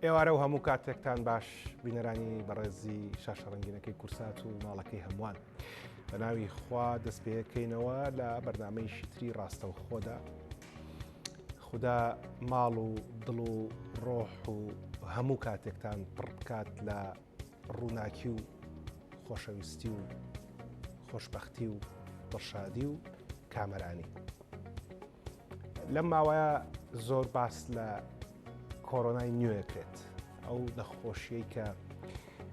ئێوارە و هەموو کاتێکتان باش بینەرانی بەڕێزی شاشە ڕەنگینەکەی کورسات و ماڵەکەی هەمووان بە ناوی خوا دەست پێەکەینەوە لە بەرنامەیشی تری ڕاستە و خۆدا خوددا ماڵ و دڵ و ڕۆح و هەموو کاتێکتان پڕ بکات لە ڕووناکی و خۆشەویستی و خۆشبەختی و دڵشادی و کامەرانی. لەم ماوەیە زۆر باس لە کۆرۆنای نوێکرێت ئەو نەخۆشیەی کە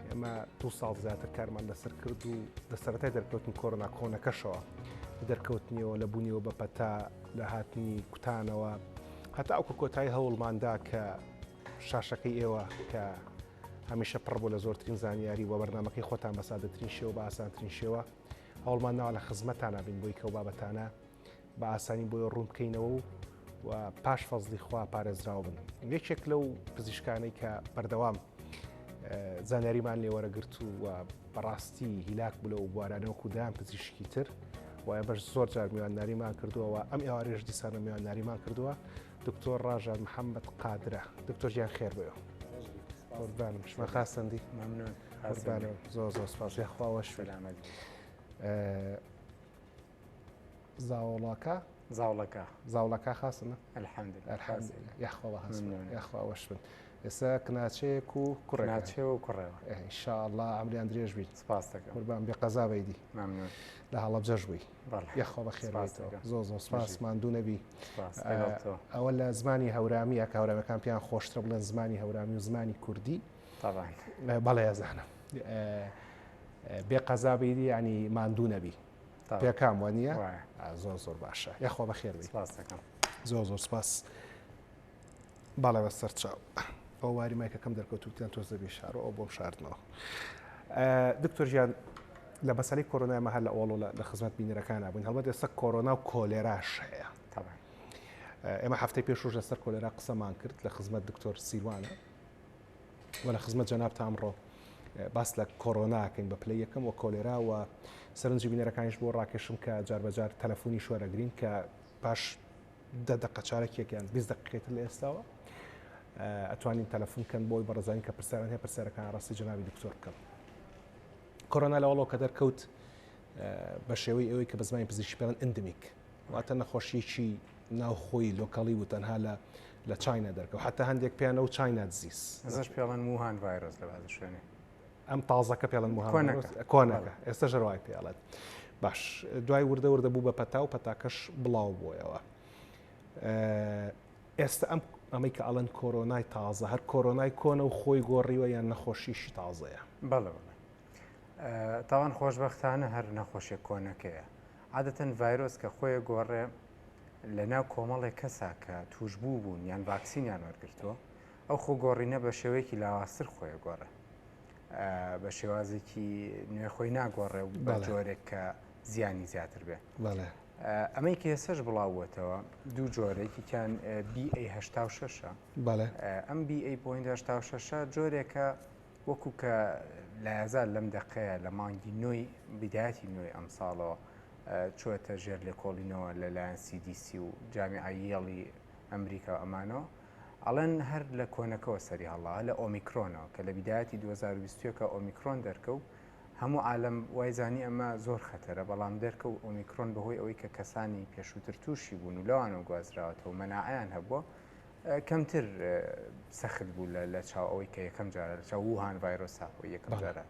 ئێمە 2 ساڵ زیاتر کارمان لەسەر کرد و دەسەرەتای دەرکەوتن کۆرۆنا کۆنەکەشەوە دەرکەوتنیەوە لە بوونیەوە بە پەتا لە هاتنی کوتانەوە هەتا ئەو کۆتایی هەوڵماندا کە شاشەکەی ئێوە کە هەمیشە پڕ بۆ لە زۆرترین زانیاری و بەرنامەکەی خۆتان بە سادەترین شێوە بە ئاسانترین شێوە هەوڵمان ناوە لە خزمەتانە بین بۆی کە و بابەتانە بە ئاسانی بۆی ڕوون بکەینەوە و پاش فەزلی خوا پارێزراوە بن. یەکێک لەو پزیشکانەی کە بەردەوام زانیاریمان لێوەرەگرت و بەڕاستی هیلاک بوو لەو بوارانەوەکو دایان پزیشکی تر وایە بەش زۆر جار میوانناریمان کردووە ئەم ئێوارێژ دیسانە میوانناریمان کردووە دکتۆر ڕاژان محەممەد قادرە. دکتۆر گیان خێر بێەوە قوربانم شمە خاستەندی ممنون قوربانم زۆر زۆر سپاس یاخواوەش زاوڵاکە زاوڵەکە خاستنە یاخوا یاخواوەش بن ئێستا کناچەیەک و کوڕناچێ و کوڕێەوە ئینشاءڵڵا ئەمریان درێژ بیت سپاس دەکەم قوربان بێ قەزا بەیدی ممنون لە هەڵەبجەش بووی یاخوا بەخێرێتەوە زۆر زۆر سپاس ماندوو نەبی. ئەوە لە زمانی هەورامیە کە هەورامەکان پێیان خۆشترە بڵێن زمانی هەورامی و زمانی کوردی بەڵێ ئەزانم بێ قەزا بەیدی ینی ماندوو نەبی پێکام وانە زۆر زۆر باشە یاخوا بەخێر بی زۆر زۆر سپاس. باڵێ بەسەر چاو ئەو واری مایکەکەم دەرکەوتوتیان تۆز دەبی شارەوە ئەو بۆم شاردنەوە. دکتۆر ژیان لە مەسەلەی کۆرۆنای هەر لە ئەوڵ لە خزمەت بینەرەکان بووین هەڵبەت ئێستا کۆرۆنا و کۆلێراش هەیە. ئێمە هەفتەی پێشوش لەسەر کۆلێرا قسەمان کرد لە خزمەت دکتۆر سیروانە و لە خزمەت جەناب تامڕۆ باس لە کۆرۆناکەین بە پلەی یەکەم و کۆلێرا و سەرنجی بینەرەکانیش بۆ ڕاکێشم کە جاربەجار تەلەفۆنی شوەرەگرین کە پاش 10 دقیقە چارەکێکیان 20 دقیقەیەتر لە ئێستاوە ئەتوانین تەلەفۆنکەن بۆی بەڕێزانین کە پرسیاران هەیە پرسیارەکان ڕاستی جەنابی دکتۆر بکەم. کۆرۆنا لەوەڵەوە کە دەرکەوت بە شێوەی ئەوەی کە بە زمانی پزیشکی پێڵەن ئەندمیک واتە نەخۆشیەکی ناوخۆی لۆکەڵی و تەنها لە چاینا دەرکەوت حتا هەندێک پێیانە و چاینا دزیز ئەزش پێڵەن موهان ڤایرۆس لە بەعض شوێنێ ئەم تازەکە پێڵەن موهان کۆنەکە ئێستا ژەڕای پێڵێت باش دوای وردە بوو بە پەتا و پەتاکەش بڵاو بۆیەوە. ئێستا ئەمەی کە ئەڵەن کۆرۆنای تازە هەر کۆرۆنای کۆنە و خۆی گۆڕیوە یان نەخۆشیشی تازەیە. بەڵێ تاوان خۆشبەختانە هەر نەخۆشیە کۆنەکەیە عادەتەن ڤایرۆس کە خۆی گۆڕێ لە ناو کۆمەڵێک کەسا کە توشبوو بوون یان ڤاکسینیان وەرگرتووە ئەو خۆ گۆڕینە بە شێوەیەکی لاوااستر خۆی گۆڕێ بە شێوازێکی نوێ خۆی ناگۆڕێ و بە جۆرێک کە زیانی زیاتر بێ. ئەمەی کە ئێسەش بڵاوەتەوە دوو جۆرێکیان BA86 ئەم BA.86 جۆرێکە وەکو کە لە یازار لەم دەقەیە لە مانگی نوۆی بدایەتی نوێی ئەم ساڵەوە چۆتە ژێر لە کۆڵینەوە لەلایەن CDC و جامیعەیەڵی ئەمریکا و ئەمانەوە ئەڵێن هەر لە کۆنەکەەوە سەری هەڵا لە ئۆمیکرۆنەوە کە لە بدایەتی 2020 کە ئۆمیکرۆن دەرکەوت هەموو عالم وایزانی ئەمە زۆر خەتەرە بەڵام دەرکە و ئۆمیکرۆن بەهۆی ئەوەی کە کەسانی پێشووتر تووشی بوون و لەوانەوە گوازراوەتەوە مەناعیان هەبووە کەمتر سەخت بوو لە چاو ئەوەی کە یەکەم جارە لە چاو ووهان ڤایرۆسا بۆ یەکەم جارە.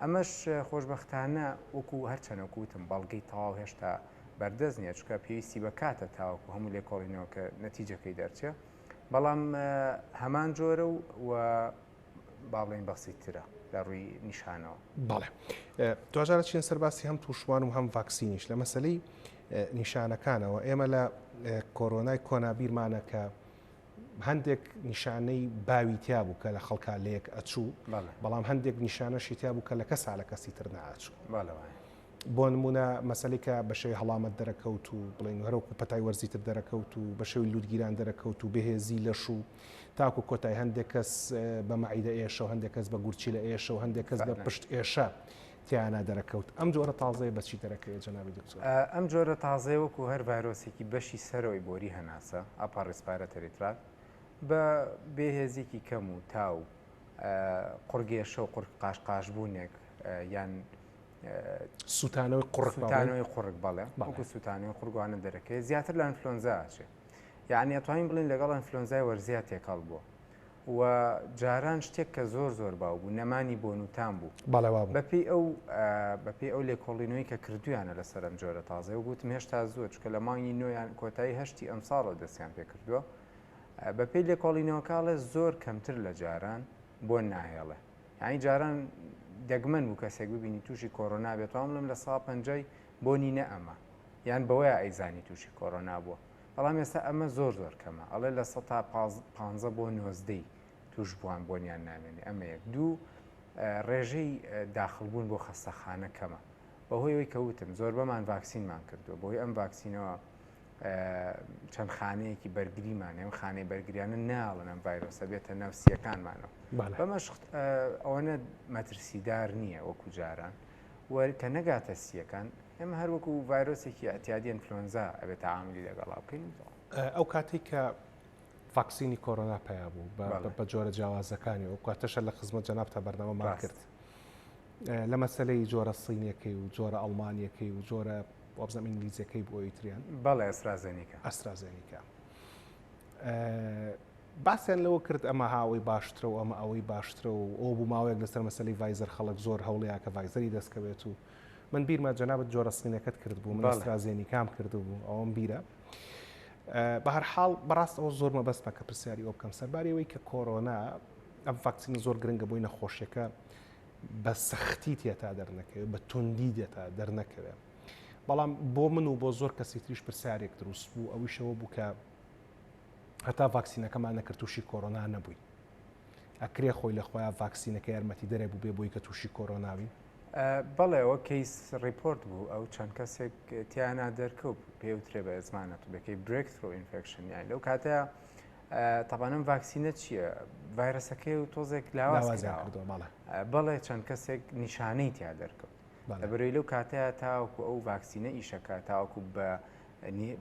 ئەمەش خۆشبەختانە وەکو هەرچەنەکوتم بەڵگەی تەواو هێشتا بەردەست نییە چکە پێویستی بە کاتە تاوەکو هەموو لێکۆڵینەوە کە نەتیجەکەی دەرچێ بەڵام هەمان جۆرە و باڵێن بەسیترە لە ڕووی نیشانەوە. بەڵێ دوجارە چین سەرباسی هەم تووشوان و هەم ڤاکسینیش لە مەسلەی نیشانەکانەوە ئێمە لە کۆرۆنای کۆنابیرمانە کە هەندێک نیشانەی باویتیا بوو کە لە خەڵکا لەیەک ئەچوو بەڵام هەندێک نیشانەشی تیا بوو کە لە کەسا لە کەسی تر ناچوو. بۆ نمونە مەسەلەی کە بە شێوی هەڵامەت دەرەکەوت و بڵێن هەرۆکو پەتای وەرزیتر دەرەکەوت و بە شێوی لوتگیران دەرەکەوت و بەهێزی لەش و تاکو کۆتای هەندێک کەس بە مەعیدە ئێشە و هەندێک کەس بە گورچی لە ئێشە و هەندێک کەس بە پشت ئێشە تیانە دەرەکەوت. ئەم جۆرە تازەیە بەچی دەرەکەوێت جەنابی دکتۆر؟ ئەم جۆرە تازەیە وەکو هەر ڤایرۆسێکی بەشی سەرەوەی بۆری هەناسە ئاپا ڕێسپایرەتەریترات بە بێهێزێکی کەم و تاو قورگێشە و قورگ قاشقاشبوونێک یان سوتانەوەی قوڕک سوتانەوەی قورگ بەڵێ وەکو سوتانەوەی قورگوانە دەرەکەی زیاتر لە ئەنفلۆنزاچێ یعنی ئەتوانین بڵین لەگەڵ ئەنفلۆنزای وەرزیات تێکەڵ بووە و جاران شتێک کە زۆر باو بوو نەمانی بۆنوتان بوو بەپی ئەو لێکۆڵینەوەی کە کردویانە لەسەر ئەم جۆرە تازە و گوتم هێشتا زۆر چکە لە مانگی نۆیان کۆتایی هەشتی ئەم ساڵە دەستیان پێ کردووە بەپی لێکۆڵینەوەکاڵێ زۆر کەمتر لە جاران بۆ ناهێڵێ یعنی جاران دەگمەن بوو کەسێک ببینی تووشی کۆرۆنا بێت وام لەم لە ساڵ پەنجەی بۆنی نە ئەمە یان بەوەیە ئەیزانی تووشی کۆرۆنا بووە بەڵام ئێستا ئەمە زۆر کەمە ئەڵێ لە 15 بۆ 90 توش بووان بۆنیان نامێنێ ئەمە یەک دوو ڕێژەی داخلبوون بۆ خەستەخانە کەمە بەهۆی ئەوەی کەوتم زۆر بەمان ڤاکسینمان کردووە بۆی ئەم ڤاکسینەوە چەند خانەیەکی بەرگریمان ئەم خانەی بەرگریانە ناڵن ئەم ڤایرۆسە بێتە نەوسیەکانمانەوە بەمەشق ئەوەنە مەترسیدار نییە وەکو جاران کە نەگاتە سیەکان ئێمە هەر وەکو ڤایرۆسێکی ئەتیادی ئەنفلۆنزا ئەبێت تەعاملی لەگەڵا بکەین ئەو کاتێک کە ڤاکسینی کۆرۆنا پیا بوو بە جۆرە جیاوازەکانی و کاتەشە لە خزمەت جەناب تا بەرنامەمان کرد لە مەسەلەی جۆرە سینیەکەی و جۆرە ئەڵمانیەکەی و جۆرە وابزەم ئینگلیزیەکەی بۆ ئیتریان بەڵێ ئەسترازێنیکە باسییان لەوە کرد ئەمە هاوی باشترە و ئەمە ئەوەی باشترە و ئەو بوو ماوەیەک لەسەر مەسەلی ڤایزەر خەڵک زۆر هەوڵەیە کە ڤایزەری دەستکەوێت و من بیرمە جەنابەت جۆرە سینەکەت کرد بوو من ئەسترازێنیکام کرد بوو ئەوم بیرە بە هەر حاڵ بەڕاست ئەوە زۆر مەبەست بە کە پرسیاری ئەو بکەم سەربارەوەی کە کۆرۆنا ئەم ڤاکسینە زۆر گرنگە بۆی نەخۆشیەکە بە سەختی تێتا دەرنەکەوێت بە توندی دێتا دەرنەکەوێت بەڵام بۆ من و بۆ زۆر کەسی تریش پرسیارێک دروست بوو ئەویشەوە بوو کە هەتا ڤاکسینەکەمان نەکرد تووشی کۆرۆنا نەبووی ئەکرێ خۆی لە خۆیان ڤاکسینەکە یارمەتی دەرێ بوو بێ بۆی کە تووشی کۆرۆناوی بەڵێ ئەوە کەیس ڕیپۆرت بوو ئەو چەند کەسێک تیانە دەرکەوت پێوترێ بە زمانەت بەکەی برێکترۆ ئینفێکشن یان لەو کاتەیە تەبانم ڤاکسینە چییە ڤایرەسەکەی و تۆزێک لاواز کردووە بەڵێ چەند کەسێک نیشانەی تیا دەرکەوت لەبەرەوەی لەو کاتەیە تاوەکو ئەو ڤاکسینە ئیشەکە تاوەکو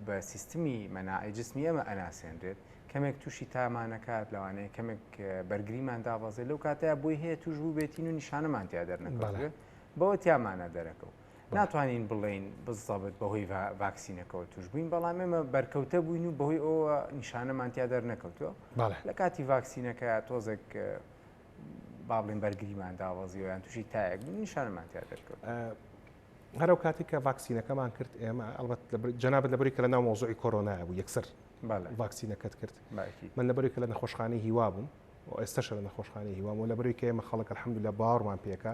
بە سیستمی مەناعی جسمی ئەمە ئەناسێنرێت کەمێک تووشی تامانەکات لەوانەیە کەمێک بەرگریمان دابەزێت لەو کاتەیە بۆی هەیە توش بوو بێتین و نیشانەمان تیا دەرنەکەوێت بەوە تیامانە دەرەکەوت ناتوانین بڵین بزەبت بەهۆی ڤاکسینەکەەوە توش بووین بەڵام ئێمە بەرکەوتە بووین و بەهۆی ئەوە نیشانەمان تیا دەرنەکەوتەوە لە کاتی ڤاکسینەکە تۆزێک با بڵین بەرگریمان داوەزیەوەیان تووشی تایەک نیشانەمان تیا دەرکەوت هەرو کاتی کە ڤاکسینەکەمان کرد ئێمە ئەڵبەت جەنابەت لەبەری کە لە ناو مۆزوعی کۆرۆنایە بوو یەکسەر ڤاکسینەکەت کرد من لەبەری کە لە نەخۆشخانەی هیوا بووم و ئێستاشە لە نەخۆشخانەی هیوام و لەبەری کە ئێمە خەڵک الحەمدولillah باوەڕمان پێکە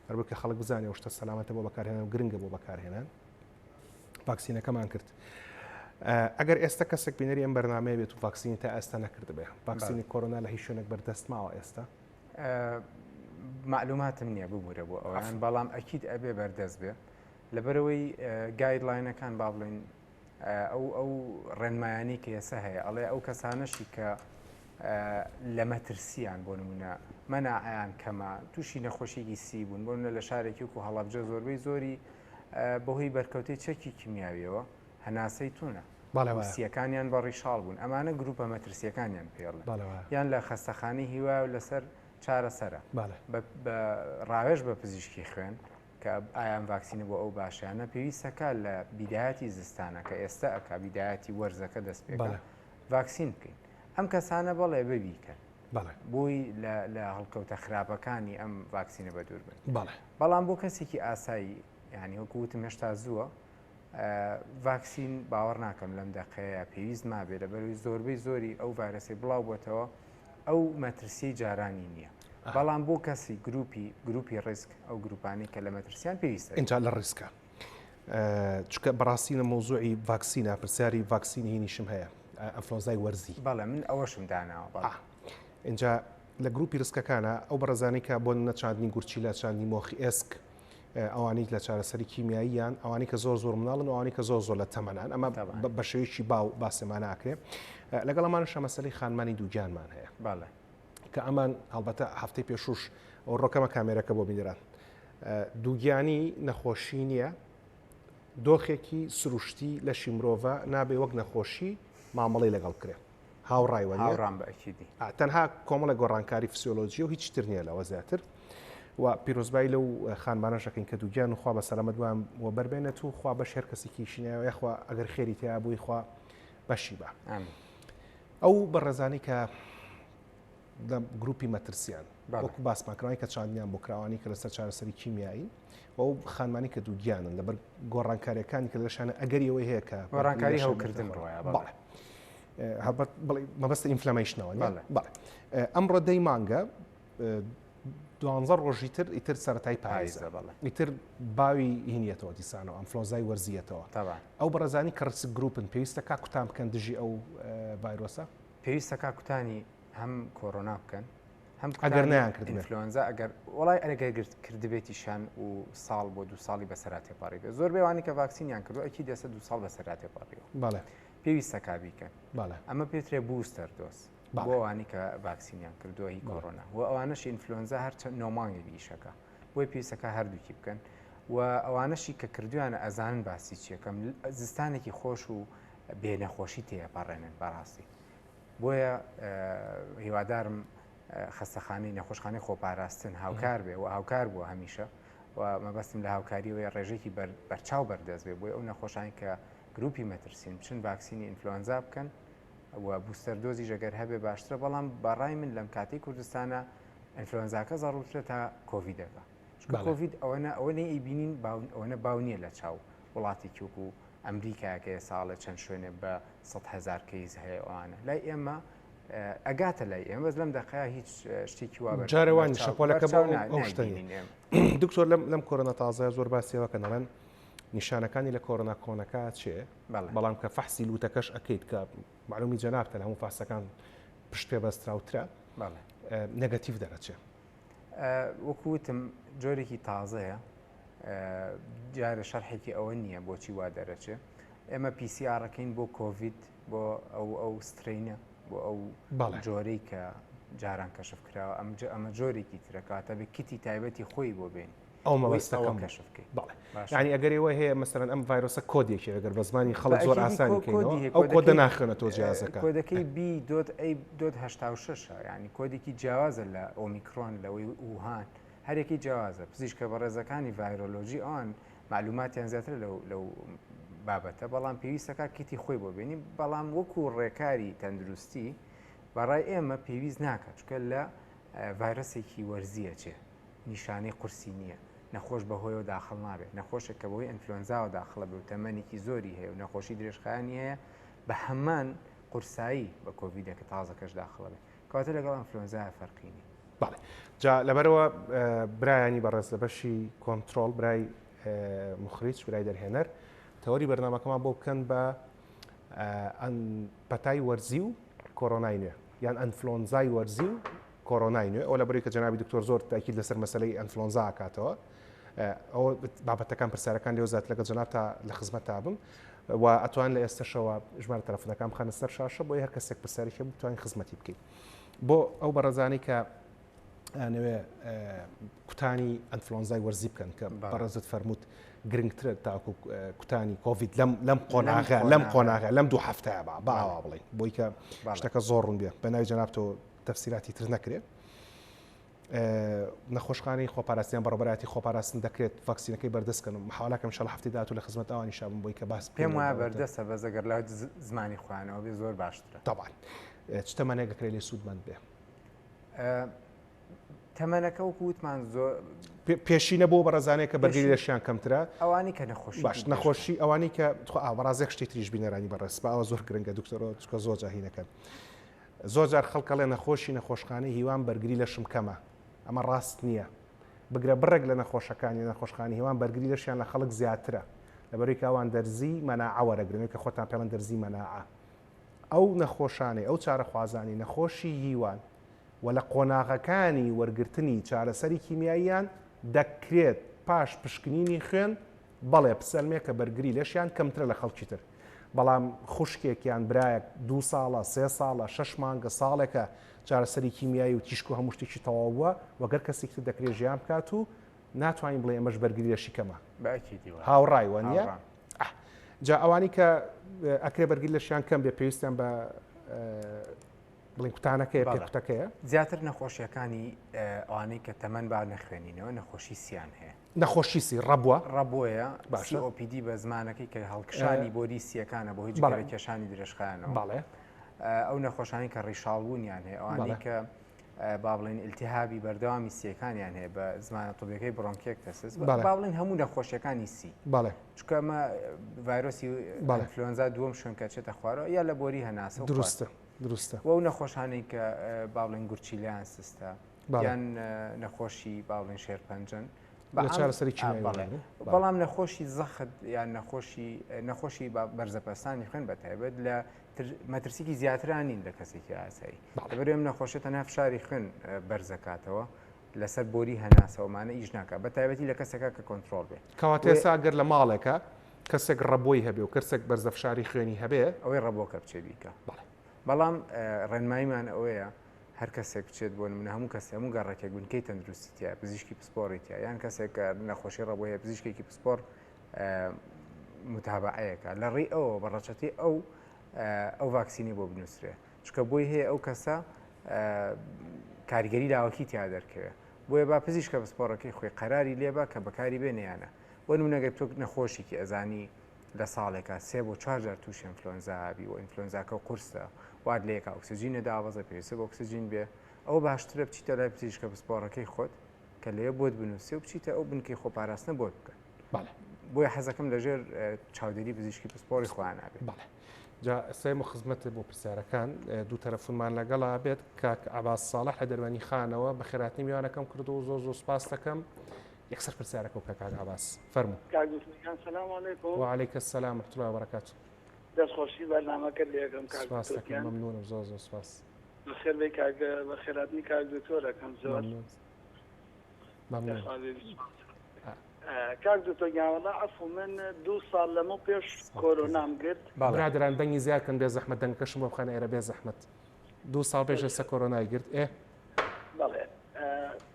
هەروە کە خەڵک بزانێ و شتە سەلامەتە بۆ بەکارهێنان و گرنگە بۆ بەکارهێنان ڤاکسینەکەمان کرد ئەگەر ئێستا کەسێک بینەری ئەم بەرنامەیە بێت و ڤاکسینی تا ئێستا نەکرد بێ ڤاکسینی کۆرۆنا لە هیچ شوێنێک بەردەست ماوە ئێستا معلوماتم نییە ببوورە بۆ ئەویان بەڵام ئەکید ئەبێ بەردەست بێ لەبەرەوەی گایدلاینەکان با بڵین ئەو ڕێنمایانی کە ئێستا هەیە ئەڵێ ئەو کەسانەشی کە لە مەترسیان بۆ نمونە مەناعیان کەمە تووشی نەخۆشیێکی سی بوون بۆ لە شارێکی وکو هەڵەبجە زۆربەی زۆری بەهۆی بەرکەوتەی چەکی کیمیاویەوە هەناسەی تونە سیەکانیان بە ڕیشاڵ بوون ئەمانە گروپە مەترسیەکانیان پێڵێ یان لە خەستەخانەی هیوا و لەسەر چارەسەرە بە ڕاوێژ بە پزیشکی خوێن کە ئایان ڤاکسینە بۆ ئەو باشیانە پێویستەکە لە بیدایەتی زستانە کە ئێستا ئەکا بیدایەتی وەرزەکە دەست پێکە ڤاکسین بکەین ئەم کەسانە بەڵێ ببیکەن بۆی لە هەڵکەوتە خراپەکانی ئەم ڤاکسینە بە دوور بن بەڵام بۆ کەسێکی ئاسایی یعنی وەکووتم هێشتا زووە ڤاکسین باوەڕ ناکەم لەم دەقەیە پێویست مابێت لەبەروی زۆربەی زۆری ئەو ڤایرەسی بڵاو بۆتەوە ئەو مەترسی جارانی نییە بەڵام بۆ کەسی گروپی ڕیسک ئەو گروپانی کە لە مەترسیان پێویستە اینجا لە ڕیسکە چکە بەڕاستینە مۆزوعی ڤاکسینە پرسیاری ڤاکسینی هینیشم هەیە ئەنفلۆنزای وەرزی بەڵێ من ئەوەشم داناوە اینجا لە گروپی ڕسکەکانە ئەو بەڕێزانەی کە بۆ نەچاندنی گورچی لە چاندنی مۆخی ئێسک ئەوانەی لە چارەسەری کیمیاییان ئەوانی کە زۆر مناڵن ئەوانی کە زۆر لە تەمەنان ئەمە بە شێوەیەکی باو باسێمان ناکرێت لەگەڵ ئەمانش مەسەلەی خانمانی دووگیانمان هەیە کە ئەمان هەڵبەتە هەفتەی پێشوش ئەو ڕۆکەمە کامێرەکە بۆ بینران دووگیانی نەخۆشی نییە دۆخێکی سروشتی لە شی مرۆڤە نابێ وەک نەخۆشی مامەڵی لەگەڵ کرێ هاوڕایوە هاوڕام بە ئەکیدی تەنها کۆمەڵە گۆڕانکاری فسیۆلۆژی و هیچ تر نییە لەوە زیاتر و پیرۆزبای لەو خانمانەشەکەین کە دووگیان و خوا بە سەلامەت وام و بەربێنێت و خوا بەش هەر کەسێکی شینایەوە یخوا ئەگەر خێری تیا بووی خوا بەشی بە ئەو بەڕێزانی کە لە گروپی مەترسیان وەکو باسماکردنی کە چاندیان بۆ کراوانی کە لەسەر چارەسەری کیمیایی و ئەو خانمانی کە دووگیانن لەبەر گۆڕانکاریەکانی کە لەشانە ئەگەری ئەوەی هەیە کە گۆڕانکاری هەوکردن ڕۆیە مەبەستە ئینفلەمەیشنەوە ئەمڕۆ دەی مانگە 12 ڕۆژی تر ئیتر سەرەتای پاییزە ئیتر باوی هینیەتەوە دیسانەوە ئەنفلۆنزای وەرزیەتەوە ئەو بەڕێزانی کە ڕسک گروپن پێویستە کا کوتان بکەن دژی ئەو ڤایرۆسە پێویستە کا کوتانی هەم کۆڕۆنا بکەن هەم ئەگەر نیان کرد ئینفلۆنزا ئەگەر وڵای ئەگەر کردبێتیشان و ساڵ بۆ 2 ساڵی بەسەرا تێپاڕیگە زۆر بێوانی کە ڤاکسینیان کردو ئەکی دەسە 2 ساڵ بەسەرا تێپاڕیەوە بەڵێ پێویستە کابیکەن ئەمە پێترێ بوستەر دۆس بۆ ئەوانی کە ڤاکسینیان کردووە هی کۆڕۆنا و ئەوانەش ئینفلۆنزا هەرچەند نۆمانگێکی ئیشەکە بۆی پێویستەکە هەردووکی بکەن و ئەوانەشی کە کردویانە ئەزانن باسی چیەکەم زستانێکی خۆش و بێنەخۆشی تێپاڕێنن بەڕاستی بۆیە هیوادارم خەستەخانەی نەخۆشخانەی خۆپاراستن هاوکار بێ و هاوکار بووە هەمیشە و مەبەستم لە هاوکاریەوەی ڕێژێکی بەرچاو بەردەست بێ بۆی ئەو نەخۆشانی کە گروپی مەترسین بچن ڤاکسینی ئینفلۆنزا بکەن و بوستەر دۆزی ژەگەر هەبێ باشترە بەڵام بەڕای من لەم کاتی کوردستانە ئینفلۆنزاکە زەڕوترە تا کۆڤیدەکە کۆڤید ئەوە ئەیبینین ئەوەنە باو نییە لە چاو وڵاتێکی وەکو ئەمریکاکە ساڵە چەند شوێنێ بە 100,000 کەیس هەیە ئەوانە لای ئێمە ئەگاتە لای ئێمە بەس لەم دقەیە هیچ شتێکی وا جارێوانی شەپۆلەکە ئەو شتنی دکتۆر لەم کۆرۆنا تازە زۆر باسیەوە کە نەڵەن نیشانەکانی لە کۆرۆنا کۆنەکە چێ بەڵام کە فەحسی لوتەکەش ئەکەیت کە معلومی جەنابتە لە هەموو فاسەکان پشت پێ بەستراوترە نەگەتیڤ دەرەچێ وەکوتم جۆرێکی تازەیە جارە شەرحێکی ئەوە نییە بۆچی وا دەرەچێ ئێمە پیسیارەکەین بۆ کۆڤید بۆ ئەو سترینە بۆ ئەو جۆرەی کە جاران کەشف کراوە ئەمە جۆرێکی ترەکاتە بێ کیتی تایبەتی خۆی بۆ بێن ئەو مەبەستەکەم کەشفکەی ینی ئەگەر ئەوە هەیە مەسەرەن ئەم ڤایرۆسە کۆدێکی ئەگەر بە زمانی خەڵک زۆر ئاسانیکەینەوە ئەو کۆدە ناخێنێتەوە جیازەکە کۆدەکەی B.86 ینی کۆدێکی جیاوازە لە ئۆمیکرۆن لەوەی ووهان هەرێکی جیاوازە پزیشکە بەڕێزەکانی ڤایرۆلۆژی ئەوان معلوماتیان زیاتر لەو بابەتە بەڵام پێویستەکە کیتی خۆی بۆ بێنی بەڵام وەکو ڕێکاری تەندروستی بەڕای ئێمە پێویست ناکات چکە لە ڤایرۆسێکی وەرزیە چێ نیشانەی قورسی نییە نەخۆش بەهۆیەوە داخڵ نابێت نەخۆشە کە بەهۆی ئینفلۆنزاوە داخڵە بێ و تەمەنێکی زۆری هەیە و نەخۆشی درێژخایانی هەیە بە هەمان قورسایی بە کۆڤیدەکە تازەکەش داخڵە بێت کەواتە لەگەڵ ئینفلۆنزا فەرقینی بەڵێ جا لەبەرەوە برایانی بەڕێز لە بەشی کۆنتترۆل برای مخریج برای دەرهێنەر تەوەری بەرنامەکەمان بۆ بکەن بە پەتای وەرزی و کۆڕۆنای نوێ یان ئەنفلۆنزای وەرزی و کۆڕۆنای نوێ ئەو لەبەری کە جەنابی دکتۆر زۆر تاکید لەسەر مەسەلەی ئەنفلۆنزا ئاکاتەوە ئەوە بابەتەکان پرسیارەکان لێو زیات لەگەڵ جەناب تا لە خزمەت تابم و ئەتوان لە ئێستاشەوە ژمارە تەلەفۆنەکان بخەنە سەر شاشە بۆی هەر کەسێک پرسیارێکی بتوانین خزمەتی بکەین بۆ ئەو بەڕێزانی کە نوێ کوتانی ئەنفلۆنزای وەرزی بکەن کە بەڕێزت فەرمووت گرنگترە تاکو کوتانی کۆڤید لەم قۆناغە لەم دوو هەفتەیە باوا بڵێن بۆی کە شتەکە زۆر ڕوون بێ بە ناوی جەناب تۆ تەفسیراتی تر نەکرێت نەخۆشخانەی خۆپاراستیان بەڕێبەتی خۆپاراستن دەکرێت ڤاکسینەکەی بەردەستکەن و محاولاکەم شەڵ هەفتی داات و لە خزمەت ئەوانی شابم بۆی کە باس پێم وایە بەردەستە بەزەگەر لە زمانی خوانەوە بێ زۆر باشترە تەبان چ تەمەنێکەکرێت لێ سوودمەند بێ تەمەنەکە وەکووتمان زۆر پێشینە بۆ بەڕێزانەیە کە بەرگری لەشیان کەمترە ئەوانی کە نەخۆشی باش نەخۆشی ئەوانی کە بەڕازێک شتی تریش بینەرانی بەڕێست بە ئەوە زۆر گرنگە دکتۆرۆ چکە زۆر جاهینەکەن زۆر جار خەڵکەڵێ نەخۆشخانەی هیوان بەرگری لەشم کەمە ئەمە ڕاست نییە بگرە بڕێک لە نەخۆشەکانی نەخۆشخانی هیوان بەرگری لەشیان لە خەڵک زیاترە لەبەرەوەی کە ئەوان دەرزی مەناعەوەرەگرن کە خۆتان پێڵەن دەرزی مەناعە ئەو نەخۆشانەی ئەو چارەخوازانی نەخۆشی هیوان و لە قۆناغەکانی وەرگرتنی چارەسەری کیمیاییان دەکرێت پاش پشکنینی خوێن بەڵێ پسەلمێ کە بەرگری لەشیان کەمترە لە خەڵکی تر بەڵام خوشکێکیان برایەک 2 ساڵە 3 ساڵە 6 مانگە ساڵێکە چارەسەری کیمیایی و تیشک و هەموو شتێکی تەواو بووە وەگەر کەسێکی دەکرێت ژیان بکات و ناتوانین بڵێ ئەمەش بەرگری لەشی کەمە هاوڕایوە نیە جا ئەوانی کە ئەکرێ بەرگری لەشیان کەم بێ پێویستیان بە بڵین کوتانەکەی پێکوتەکەیە زیاتر نەخۆشیەکانی ئەوانەی کە تەمەەن با نەخوێنینەوە نەخۆشی سیان هەیە نەخۆشیسی ڕەبووە ڕەبۆیە COPD بە زمانەکەی کە هەڵکشانی بۆری سیەکانە بۆ هیچ گەرە کێشانی درێژخایانەوە باڵێ ئەو نەخۆشانی کە ڕیشاڵبوونیان هەیە ئەوانەی کە با بڵین ئیلتیهابی بەردەوامی سیەکانیان هەیە بە زمانە تۆبیەکەی بڕۆنکێکتەسس با بڵین هەموو نەخۆشیەکانی سی باڵێ چکە ئەمە ڤایرۆسی ئینفلۆنزا دووەم شوێن کە چێتە خوارەوە یا لە بۆری هەناسە دروستە وەو نەخۆشانەی کە باڵین گورچیلیان سستە یان نەخۆشی باڵین شێرپەنجەن چارەسەری بەڵام نەخۆشی زەخت یان نەخۆشی بەرزەپەستانی خوێن بە تایبەت لە مەترسیکی زیاترانین لە کەسێکی ئاسایی لەبەرێم نەخۆشێت تەنها فشاری خوێن بەرزەکاتەوە لەسەر بۆری هەناسەوەمانە ئیش ناکات بە تایبەتی لە کەسێکە کە کۆنتترۆل بێت کەواتێسا گەر لە ماڵێکە کەسێک ڕەبۆی هەبێ و کەسێک بەرزە فشاری خوێنی هەبێ ئەوەی ڕەبۆکە بچێ بیکە بەڵام ڕێنماییمان ئەوەیە هەر کەسێک بچێت بۆ من هەموو کەس هەموو گەڕێکێک بنکەی تەندروستیە پزیشکی پسپۆڕیتە یان کەسێک نەخۆشی ڕەبۆیە پزیشکێکی پسپۆر متابعەیەکە لە ڕێی ئەوە بەڕەچەتی ئەو ڤاکسینی بۆ بنووسرێ چکە بۆی هەیە ئەو کەسە کاریگەری لاوەکی تیا دەرکەوێت بۆیە با پزیشکە پسپۆڕەکەی خۆی قەراری لێبە کە بەکاری بێنیانە بۆ نمونەگەر تۆ نەخۆشیکی ئەزانی لە ساڵێکە 3 بۆ 4 جار تووشی ئینفلۆنزابی و ئینفلۆنزاکە قورسە وات لێکە ئۆکسسیژینە داوەزە پێویستە بە ئۆکسسیژین بێ ئەو باشترە بچیتە لای پزیشکە پسپۆڕەکەی خۆت کە لێ بۆت بنووسێ و بچیتە ئەو بنکەی خۆپاراستنە بۆت بکەن بۆیە حەزەکەم لەژێر چاودێری پزیشکی پسپۆڕی خۆیان نابێت جا سێم و خزمەت بۆ پرسیارەکان دوو تەلەفۆنمان لەگەڵا بێت کاک عەباس ساڵح لە دەربەنی خانەوە بە خێراتنی میوانەکەم کردو و زۆر سوپاس دەکەم یەکسەر پرسیارەکە و کاک عەباس فەرموو. سلام علیکم. وعلیکم السلام ورحمة الله وبركاته. دەستخۆشی بەرنامەکە لێکم سپاس دەکەم مەمنونم زۆر سپاس. بەخێر بێ بە خێراتنی کاک دکتۆرەکەم زۆر مەمنون. کاک دکتۆر گیانوەڵا عەفو من 2 ساڵ لەمە پێش کۆرۆنام گرت. برادران دەنگی زیادکەن بێ زەحمەت دەنگەکەشم بۆ بخەنە ئێرە بێ زەحمەت. 2 ساڵ پێش ئێستا کۆرۆنای گرت بەڵێ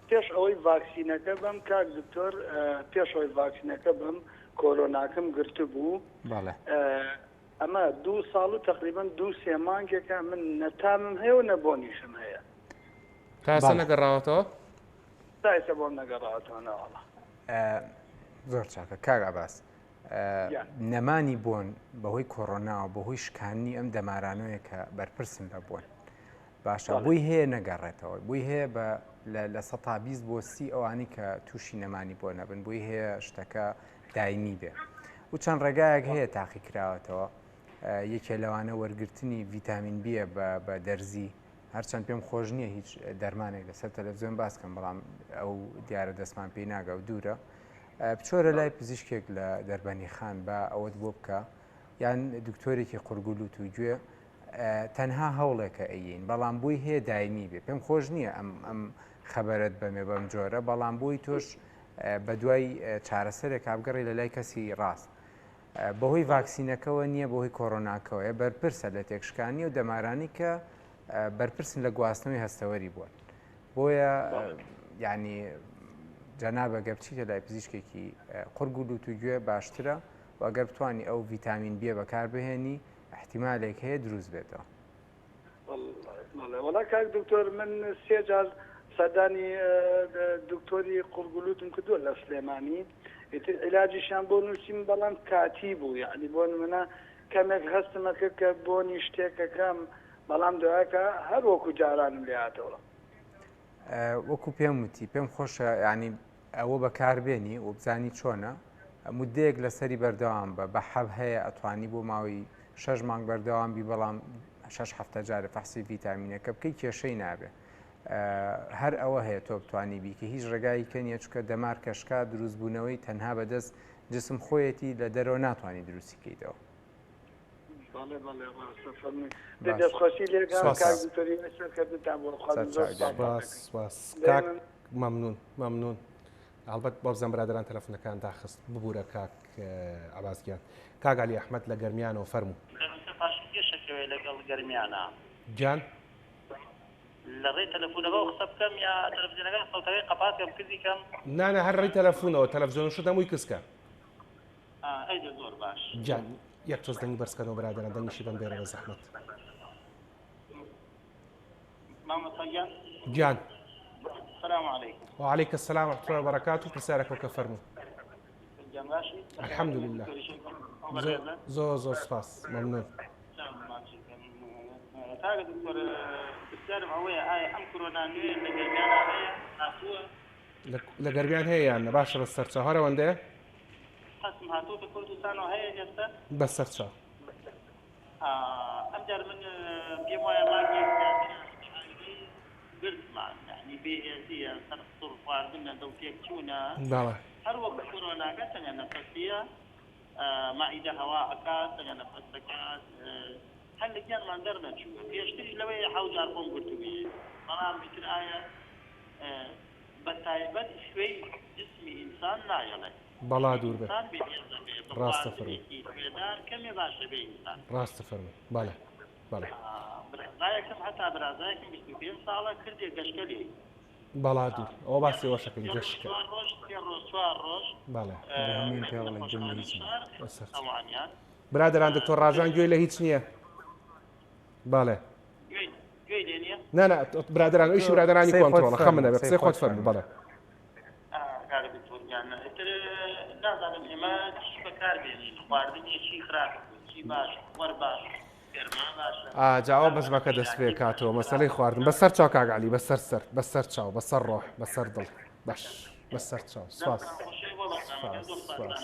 پێش ئەوەی ڤاکسینەکە بم کاک دکتۆر پێش ئەوەی ڤاکسینەکە بم کۆرۆناکەم گرت بوو ئەمە 2 ساڵ و تقریبا 2-3 مانگێکە من نەتامم هەیە و نەبۆنیشم هەیە تا ئێستا نەگەڕاوەتەوە؟ تا ئێستا بۆم نەگەڕاوەتەوە نەوەڵا. زۆر چاکە کاک عەباس نەمانی بۆن بەهۆی کۆڕۆناوە بەهۆی شکانی ئەم دەمارانەیە کە بەرپرسن لە بۆن باشە بووی هەیە نەگەڕێتەوە بووی هەیە لە 120 بۆ 30 ئەوانی کە تووشی نەمانی بۆ نەبن بووی هەیە شتەکە دایمی بێ و چەند ڕێگایەک هەیە تاقی کراوەتەوە یەکێ لەوانە وەرگرتنی ڤیتامین بیە بە دەرزی هەرچەند پێم خۆش نییە هیچ دەرمانێک لەسەر تەلەڤیزیۆن باسکەم بەڵام ئەو دیارە دەستمان پێی ناگە و دوورە بچۆرە لای پزیشکێک لە دەربەنی خان بە ئەوەت بۆ بکە یان دکتۆرێکی قورگولوت و گوێ تەنها هەوڵێکە ئەیین بەڵام بووی هەیە دایمی بێ پێم خۆش نییە ئەم خەبەرت بەمێ بەم جۆرە بەڵام بۆی تۆش بە دوای چارەسەرێک کابگەڕی لە لای کەسی ڕاست بەهۆی ڤاکسینەکەەوە نییە بەهۆی کۆڕۆناکەوەیە بەرپرسە لە تێکشکانی و دەمارانی کە بەرپرسن لە گواستنەوەی هەستەوەری بوون بۆیە ینی جەنابە گە بچیتە لای پزیشکێکی قورگولوت و گوێ باشترە و ئەگەر بتوانی ئەو ڤیتامین بیە بەکاربهێنی احتیمالێک هەیە دروست بێتەوە. وەڵا کاک دکتۆر من 3 جار سەردانی دکتۆری قورگولوتم کردووە لە سلێمانی عیلاجیشیان بۆ نووسیم بەڵام کاتی بوو یعنی بۆ نمونە کەمێک هەستمەکە کە بۆنی شتێکەکەم بەڵام دوایەکە هەر وەکو جارانم لێهاتەوە. وەکو پێم وتی پێم خۆشە ینی ئەوە بەکاربێنی و بزانی چۆنە مودەیەک لەسەری بەردەوام بە حەب هەیە ئەتوانی بۆ ماوەی 6 مانگ بەردەوام بی بەڵام 6 هەفتە جارە فەحسی ڤیتامینەکە بکەی کێشەی نابێ هەر ئەوە هەیە تۆ بتوانی بیکە هیچ ڕێگایی کەنیە چکە دەمار کەشکا دروستبوونەوەی تەنها بەدەست جسم خۆیەتی لە دەرەوە ناتوانانی دروستی بکەیتەوە. مەمنون ئەلبەت بۆ بزەم برادران تەلەفۆنەکان داخست ببوورە کاک عەباسگیان کاک عەلی ئەحمەد لە گەرمیانەوە فەرموو لەگەڵ گەرمیانە جان لە ڕێی تەلەفۆنەوە قسە بکەم یا تەلەڤیزیۆنەکە سەوتەکەی قەپاتکەم کزی کەم نانە هەر ڕێی تەلەفۆنەوە تەلەڤیزیۆن شت هەمووی کسکە ئەیدە زۆر باش جان یەک تۆز دەنگی بەرزکەنەوە برادران دەنگیشی بەم بێرە بە زەحمەت ماما صيان. گیان السلام عليكم. وعليك السلام ورحمة الله وبركاته پرسیارێک وەکە فەرموو. جماشي. الحمد لله. زۆر سپاس مەمنون. تاگە دکتۆر پرسیارم ئەوەیە ئایا ئەم کۆرۆنا نوێ لە گەرمیانە هەیە هاتووە؟ لە گەرمیان هەیە یان باشە بە سەرچاو هەرەوەندەیە؟ قەسم هاتووە کوردستانەوە هەیە ئێستا؟ بە سەرچاو. ئەم جار من پێم وایە مانگێک گرتمان یعنی بێهێزیە سەر سوڕ خواردن لە دڵ پێک چوونە بەڵێ هەر وەک کۆرۆناکە تەنیا نەفەسیە مائیدە هەوا ئەکات تەنیا نەفەس دەکات هەر لە گیانمان دەرنەچووە پێشتریش لەوەی حەوت جار خۆم گرتووی بەڵام بیتر ئایا بە تایبەت شوێی جسمی ئینسان نایەڵێ بەڵا دوور بێ ئینسان بێهێزە بێ ڕاستە فەرمووی خوێدار کەمێ باشە بێ ئینسان ڕاستە فەرمووی بەڵێ بەڵێ برازایەکم هەتا برازایەکم 25 ساڵە کردێ گەشتە لێ بەڵا دوور ئەوە باسی وەشەکەی گەشتکە ڕۆژ بەڵێ هەمین پێ بڵێن جملەی چین ئەوانیان برادران دکتۆر ڕاژان گوێی لە هیچ نییە بەڵێ گوێی لێ نییە؟ نانە برادران ئەویشی برادرانی کۆنتڕۆڵە خەمنە بێ قسەی خۆت فەرموو بەڵێ کارە دکتۆریان نازانم ئێمە چی بەکار بێنین خواردنیەکی خراپ چی باش وەر باش گەرما باشە جاوە بەزمەکە دەست پێ کاتەوە مەسەلەی خواردن بەسەر چاو کاگعالی بەسەر سەر بەسەر چاو بەسەر ڕۆح بەسەر دڵ باش بەسەر چاو سپاس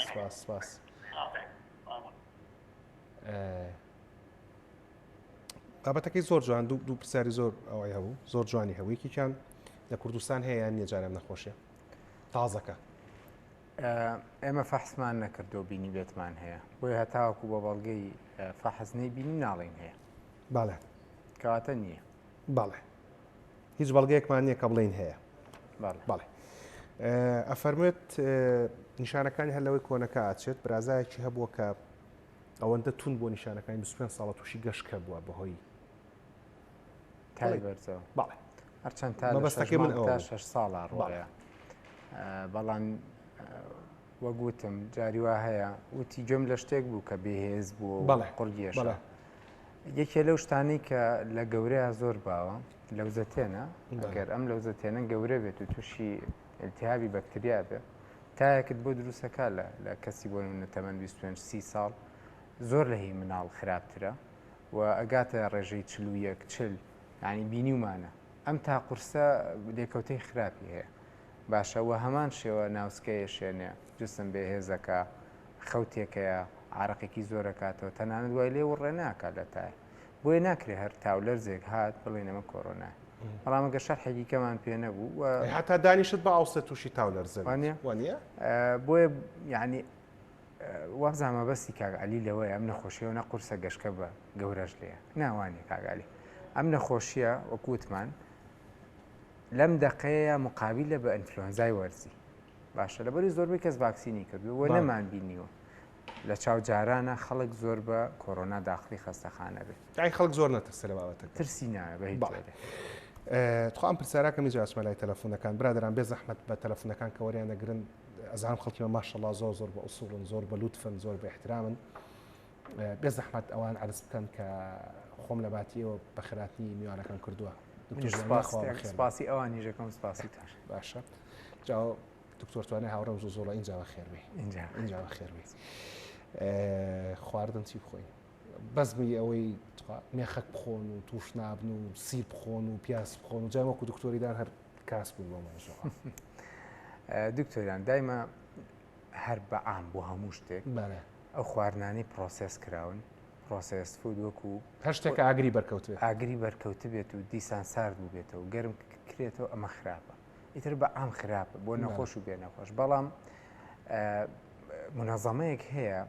سپاس سپاس بابەتەکەی زۆر جوان دوو پرسیاری زۆر ئەوەی هەبوو زۆر جوانی هەوویکیان لە کوردستان هەیە یان نییە جارێم نەخۆشیە تازەکە ئێمە فەحسمان نەکردو بینی بێتمان هەیە بۆی هەتاوەکو بە بەڵگەی فەحزنەی بینی ناڵێن هەیە باڵێ کەواتە نییە باڵێ هیچ بەڵگەیەکمان نییە کە بڵین هەیە باڵێ ئەفەرمێت نیشانەکانی هەر لەوەی کۆنەکە ئاچێت برازایەکی هەبووە کە ئەوەندە تون بۆ نیشانەکانی 25 ساڵە تووشی گەشتکە بووە بەهۆی تای بەرزەوە باڵێ هەرچەند تا 6 ساڵە ڕۆیە بەڵام وەگوتم جاریوا هەیە وتی گوێم لە شتێک بوو کە بێهێز بوو قوڕگیێشە یەکێ لەو شتانەی کە لە گەورەیە زۆر باوە لەوزەتێنە ئەگەر ئەم لەوزەتێنە گەورە بێت و تووشی ئلتیهابی بەکتریا بێ تایەکت بۆ دروستەکە لە کەسی بۆ نەتەمەەن 25 ساڵ زۆر لە هی مناڵ خراپترە و ئەگاتە ڕێژەی 40 ینی بینیومانە ئەم تا قورسە لێکەوتەی خراپی هەیە باشەوە هەمان شێوە ناوسکەیە شوێنێ جسم بێهێزەکە خەوتێکەیە عراقێکی زۆرەکاتەوە تەنانەت دوای لێ وڕێ ناکات لە تای بۆیە ناکرێت هەر تاولەرزێک هات بڵێن ئەمە کۆڕۆنا بەڵام ئەگەر شەرحێکی کەمان پێ نەبوو هەتا دانیشت بە ئاوسە تووشی تاولەرزە وانە بۆیە یعنی وابزانمە بەستی کاگعالی لەوەی ئەم نەخۆشیەوە نە قورسە گەشتکە بە گەورەش لێە ناوانێ کاگعالی ئەم نەخۆشیە وەکوتمان لەم دەقەیە مقابلە بە ئەنفلۆنزای وەرزی باشە لەبەری زۆربەی کەس ڤاکسینی کردووە نەمان بینیوە لە چاوجارانە خەڵک زۆر بە کۆرۆنا داخلی خەستەخانە بێت ئای خەڵک زۆر نەترسە لە بابەتەکە ترسی نایە بە هیچ تخوا ئەم پرسیارەکەمی جاسمە لای تەلەفۆنەکان برادران بێ زەحمەت بە تەلەفۆنەکان کە وەریان دەگرن ئەزانم خەڵکیمە ماشەڵڵا زۆر بە ئوسوڵن زۆر بە لوتفن زۆر بە احترامن بێ زەحمەت ئەوان عرض بکەن کە خۆم لە باتیەوە بە خراپنی میوانەکان کردووە سپاسی ئەوانی ژەکەم سپاسی تاش باشە جا دکتۆرتوانێ هاوڕێم زۆڵە اینجاوە خێربێ اینجاوە خێربێت خواردن چی بخۆین بەزمی ئەوەی مێخەک بخۆن و توش نابن و سیر بخۆن و پیاس بخۆن و جای وەکو دکتۆریدان هەر کاس بوون بۆ مەژەوە دکتۆریان دایمە هەر بەعام بۆ هەموو شتێک ئەو خواردنانی پرۆسس کراون پرۆسس فود وەکو هەر شتێک ئاگری بەرکەوت بێت ئاگری بەرکەوتە بێت و دیسان سارد بوو بێتەوە گەرم کرێتەوە ئەمە خراپە ئیتر بەعام خراپە بۆ نەخۆش و بێ نەخۆش بەڵام منەظەمەیەک هەیە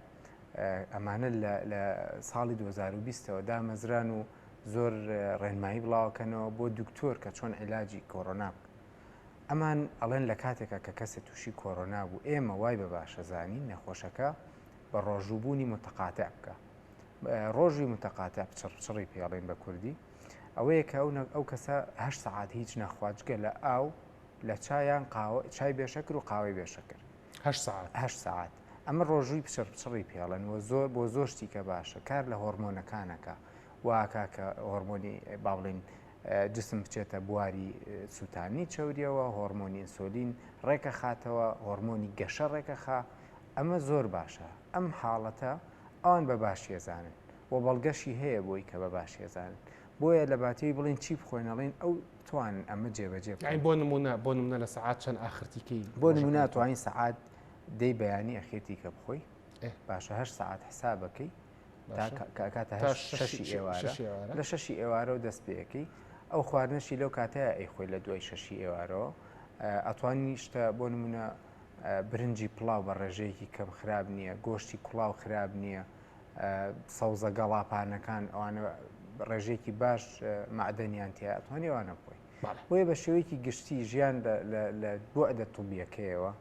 ئەمانە لە ساڵی 2020ەوە دامەزران و زۆر ڕێنمایی بڵاوکەنەوە بۆ دکتۆر کە چۆن عیلاجی کۆرۆنا ئەمان ئەڵێن لە کاتێکە کە کەسێک تووشی کۆرۆنا بوو ئێمە وای بە باشەزانی نەخۆشەکە بە ڕۆژووبوونی متقاتع بکە ڕۆژی متقاتع پچڕی پێڵێن بە کوردی ئەوەیە کە ئەو کەسە 8 سەعات هیچ نەخواجگە لە ئاو لە چایان چای بێشەکر و قاوەی بێشەکر 8 سەعات ئەمە ڕۆژووی پچڕی پێڵێن و زۆر بۆ زۆر شتیکە باشە کار لە هۆرمۆنەکانەکە واکە کە هۆرمۆنی باڵین جسم بچێتە بواری سووتانی چەوریەوە، هۆرمۆنی ئینسۆلین ڕێکە خاتەوە، هۆرمۆنی گەشە ڕێکە خا. ئەمە زۆر باشە. ئەم حاڵەتە ئەوان بە باش ێزانن و بەڵگەشی هەیە بۆی کە بە باش ێزانن. بۆیە لە باتەوەی بڵێن چی بخۆینەڵێن ئەو توانن ئەمە جێبەجێ بکەن. بۆ نمونە لە سەعات چەند ئاخرتیکەی بۆ نمونە توانین سەعات دەی بەیانی ئەخێتی کە بخۆی باشە 8 ساعت حسابەکەی کاتە 6 ئێوارە لە 6 ئێوارە و دەست پێەکەی ئەو خواردنەشی لەو کاتەیە ئەیخۆی لە دوای 6 ئێوارەوە ئەتوانی شتە بۆ نمونە برنجی پڵاو بە ڕێژەیەکی کەم خراپ نییە، گۆشتی کوڵاو خراپ نییە، سەوزە گەڵاپانەکان ئەوانە ڕێژەیەکی باش معدەنیان تیا ئەتوانی ئەوانە بخۆی. بۆیە بە شێوەیەکی گشتی ژیان لە بوعدە تووبیەکەیەوە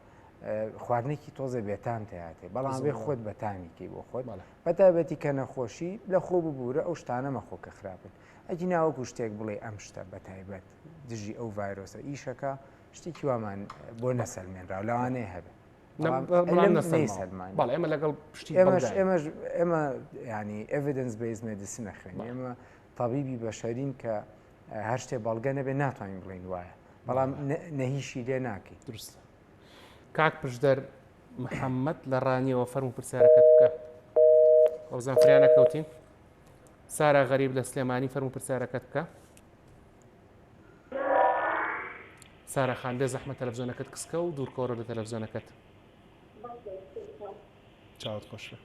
خواردنێکی تۆزە بێتان تیاتێ بەڵام بێ خۆت بەتانیکەی بۆ خۆت بەتابەتی کە نەخۆشی لە خۆ ببوورە ئەو شتانە مەخۆ کە خراپن. ئەگی ناوەکو شتێک بڵێ ئەم شتە بەتایبەت دژی ئەو ڤایرۆسە ئیشەکە شتێکی وامان بۆ نەسەلمێنرا لەوانەیە هەبێت ئێمە لەگەڵ ئێمە ینی ئەڤیدنس بیس مێدیسن نەخوێن ئێمە تەبیبی بەشەرین کە هەر شتێ بەڵگە نەبێ ناتوانین بڵین وایە بەڵام نەهیشی لێ ناکەیت. درستە. کاک پشدەر محەممەد لە ڕانیەوە فەرمو پرسیارەکەت بکە. ئەو زانفریانە کەوتین. سارا غەریب لە سلێمانی فەرمو پرسیارەکەت بکە. سارا خان بێ زەحمەت تەلەڤیزۆنەکەت کسکە و دوورکۆڕە لە تەلەڤیزۆنەکەت. چاوت خۆشە.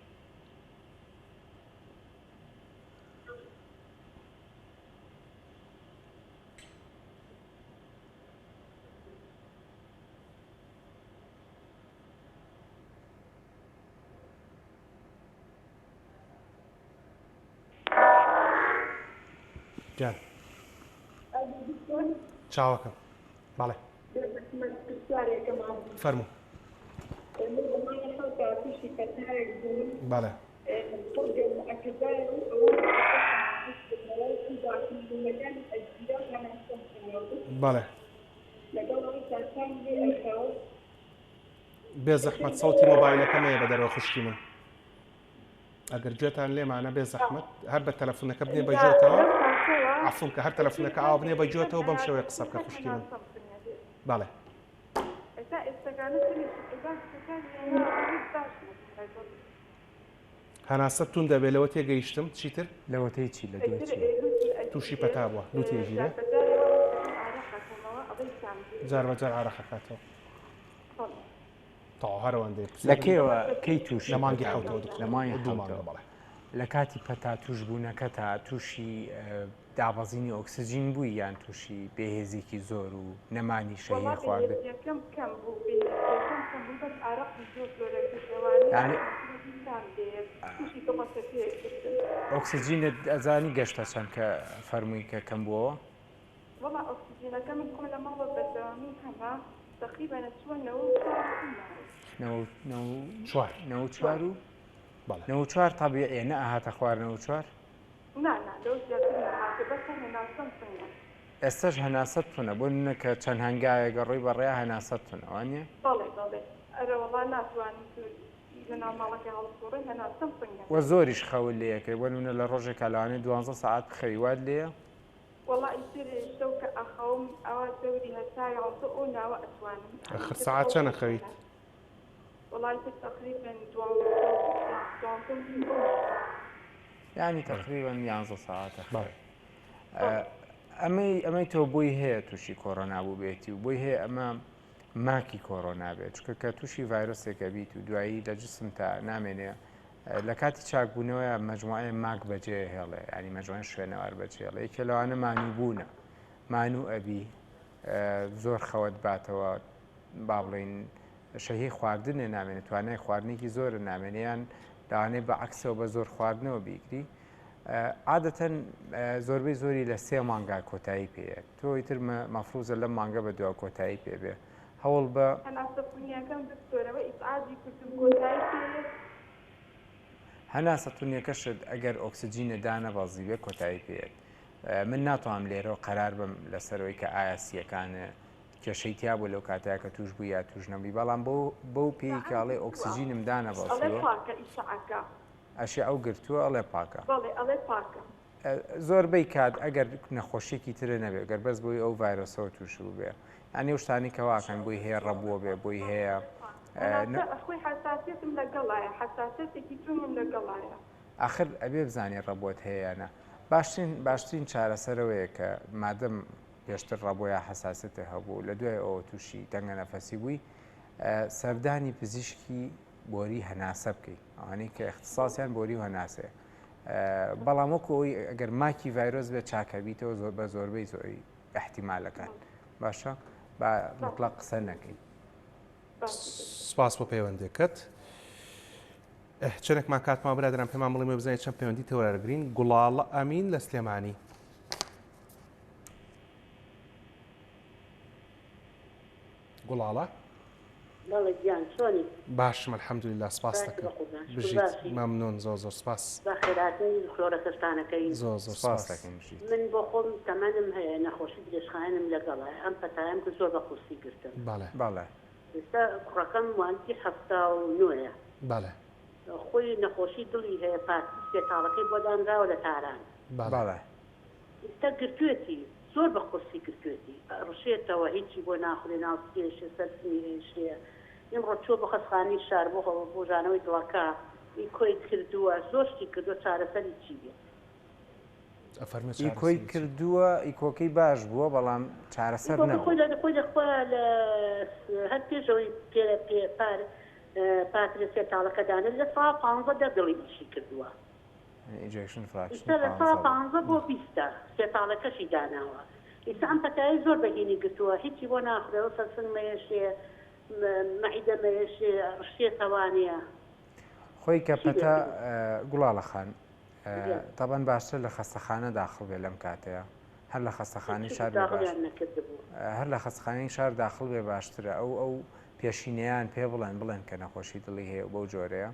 جان چاوەکەم بەڵێ فەرموو بەڵێ بەڵێ بێ زەحمەت سەوتی مۆبایلەکەمەیە بە دەرەوە خوشکی من ئەگەر گوێتان لێمانە بێ زەحمەت هەر بە تەلەفۆنەکە بنێ بەجێتەوە عفوم کە هەر تەلەفۆنەکە ئاوا بنێ بەجێتەوە بەم شێوەیە قسە بکە خوشکی من. بەڵێ هەناسە تون دەبێت لەوە تێگەیشتم چیتر لەوەتەی چی لە دوێ تووشی پەتا بووە دوو تێژیرە جار بەجار عارەقەکاتەوە تا هەروەندێ لەکێوە کەی تووشی لە مانگی حوتەوە لە مانگی دوومانگە بەڵێ لە کاتی پەتا توش بوونەکە تا تووشی دابەزینی ئۆکسسیژین بووی یان تووشی بێهێزێکی زۆر و نەمانی شەهی خواردن ئۆکسسیژینت ئەزانی گەشتە چەند کە فەرمووی کە کەم بووەوە والله ئۆکسسیژینەکە من کۆ لە ماڵە بەردەوامی هەما تقریبا چوە 94 و 94 طبیعیە نە ئاهاتە خوار 94 ئێستش هەناسەت تونە بۆ نە کە چەند هەنگایەگە ڕووی بەڕێیا هەناسەت تونە وانە وە زۆریش خەول لەکەی بۆ نونە لە ڕۆژێکە لەوانێ 12 ساعت بخەوی وات لێە آخر ساعات چەنە خەویت یعنی تقریبا 11 ساعتە ئەمەی تۆ بۆی هەیە تووشی کۆڕۆنا بوو بێتی و بۆی هەیە ئەمە ماکی کۆڕۆنا بێت چکە کە تووشی ڤایرۆسێکە بیت و دوایی لە جسم تا نامێنێ لە کاتی چاکبوونەوەی مەجموعەیە ماک بەجێ هێڵێ ینی مەجموعەی شوێنەوار بەجێڵێ یەکێ لەوانە مانوو بوونە مانوو ئەبی زۆر خەوت باتەوە با بڵین شەهی خواردنێ نامێنێت توانای خواردنێکی زۆر نامێنیان داوانەی بە عکسەوە بە زۆر خواردنەوە بیکری عادەتەن زۆربەی زۆری لە 3 مانگا کۆتایی پێیە تۆی تر مەفروزە لەم مانگە بە دوا کۆتایی پێبێ هەوڵ بە هەناسەتونیەکەشت ئەگەر ئۆکسسیژینە دانەبازی بێ کۆتایی پێێت من ناتوانم لێرەوە قەرار بم لەسەرەوەی کە ئایاسیەکانە کێشەی تیا بوو لەو کاتەیە کە توش بوو یا توش نەبی بەڵام بەو پێی کاڵێ ئۆکسسیژینم دانەباسیوە ئەشی ئەو گرتووە ئەڵێ پاکە زۆربەی کات ئەگەر نەخۆشیێکی ترە نەبێت گەر بەس بۆی ئەو ڤایرۆسەوە تووشبوو بێ ئەنی شتانی کەواکەن بۆی هەیە ڕەبووە بێ بۆی هەیە أخوي حساسية من القلاية حساسيتي كتير من القلاية آخر ئەبێ بزانێ ڕەبوت هەیەیانە باشترین چارەسەرەوەیە کە مادەم پێشتر ڕەبۆیە حساسەتە هەبوو لە دوای ئەوە تووشی تەنگە نەفەسی بووی سەردانی پزیشکی بۆری هەناسە بکەیت ئەوانەی کە اختصاسیان بۆری و هەناسەیە بەڵام وەکو ئەوی ئەگەر ماکی ڤایرۆس بێت چاکەبییتەوە بە زۆربەی زۆری احتیمالەکان باشە با مطلق قسە نەکەیت. سپاس بۆ پەیوەندێکت. چەندێکمان کاتمان برادران پێمان بڵێ بزانێت چەند پەیوەندی تەوەرەگرین. گوڵاڵە ئەمین لە سلێمانی. گوڵاڵە بەڵێ گیان چۆنی باشم الحەمدولله سپاس دەکەم بژیت مەمنون زۆر زۆر سپاس باخێراتنی خۆرە کەستانەکەی زۆر زۆر سپاس دەکەم. من بۆ خۆم تەمەنم هەیە نەخۆشی درێژخایەنم لەگەڵە ئەم پەتایم کە زۆر بە قورسی گرتم باڵێ ئێستا کوڕەکەم وانتی 79 باڵێ خۆی نەخۆشی دڵی هەیە پارتی سپێتاڵەکەی بۆ دانراوە لە تاران باڵێ ئێستا گرتوێتی زۆر بە قورسی گرتوێتی ڕشێتەوە هیچی بۆ ناخورێ ناوسێشە سەرنی هێشتەیە ئێمڕۆ چۆ بە خەسخانی شار بۆ ژانەوەی دڵەکە کۆی کردووە زۆر شتی کردو چارەسەری چی بێت ئیکۆی کردووە ئیکۆکەی باش بووە بەڵام چارەسەر خۆی دەخوا لە هەر پێشەوەی پاترە سێتاڵەکەدانە لە سا 15 دڵی ئیشی کردووە ئێستا لە سا 15 بۆ 20 سێتاڵەکەشی داناوە ئێستا ئەم پەتایی زۆر بەهێنی گرتووە هیچی بۆ ناخورێەوە سەرسنگ مەیەشێ مەعیدە مەیەشێ ڕشتێتەوانەیە خۆی کە پەتە گوڵاڵە خان تەبەن باشتر لە خەستەخانە داخڵ بێ لەم کاتەیە هەر لە خەستەخانی شار هەر لە خەستەخانەی شار داخڵ بێ باشترە ئەو پێشینەیان پێ بڵێن کە نەخۆشی دڵی هەیە بەو جۆرەیە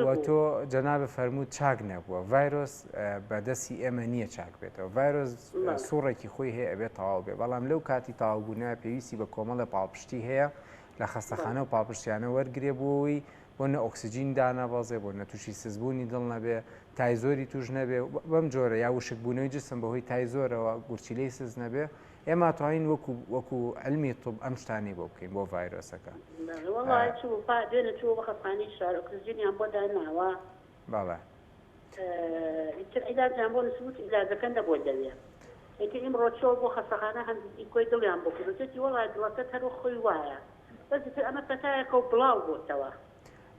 وە تۆ جەنابە فەرمووت چاک نەبووە ڤایرۆس بەدەستی ئێمە نییە چاک بێتەوە ڤایرۆس سوڕێکی خۆی هەیە ئەبێت تەواو بێ بەڵام لەو کاتی تاوابوونە پێویستی بە کۆمەڵە پاڵپشتی هەیە لە خەستەخانە و پاڵپشتیانە وەرگێ بۆەوەی بۆ نە ئۆکسسیجین دانابازێ بۆ نەتووشی سزبوونی دڵ نەبێ تایزۆری توش نەبێ بەم جۆرە یا وشکبوونەوەی جسم بەهۆی تایزۆرەوە گورچیلەی سز نەبێ ئێمە توانین وەکو علمی طب ئەم شتانی بۆ بکەین بۆ ڤایرۆسەکە دوێنە چوە بە خەسخانەی شار ئۆکسسیجینیان بۆ داناوە باڵێ عیلاجیان بۆ نسبوت عیلاجەکەن دەبۆ دەوێ ئەیکە ئیمڕۆ چۆ بۆ خەسەخانە هەندی کۆی دڵیان بۆ کردێتی وەڵای دڵەکە هەرو خۆی وایە بەس ئەمە پەتایەکە و بڵاو بۆتەوە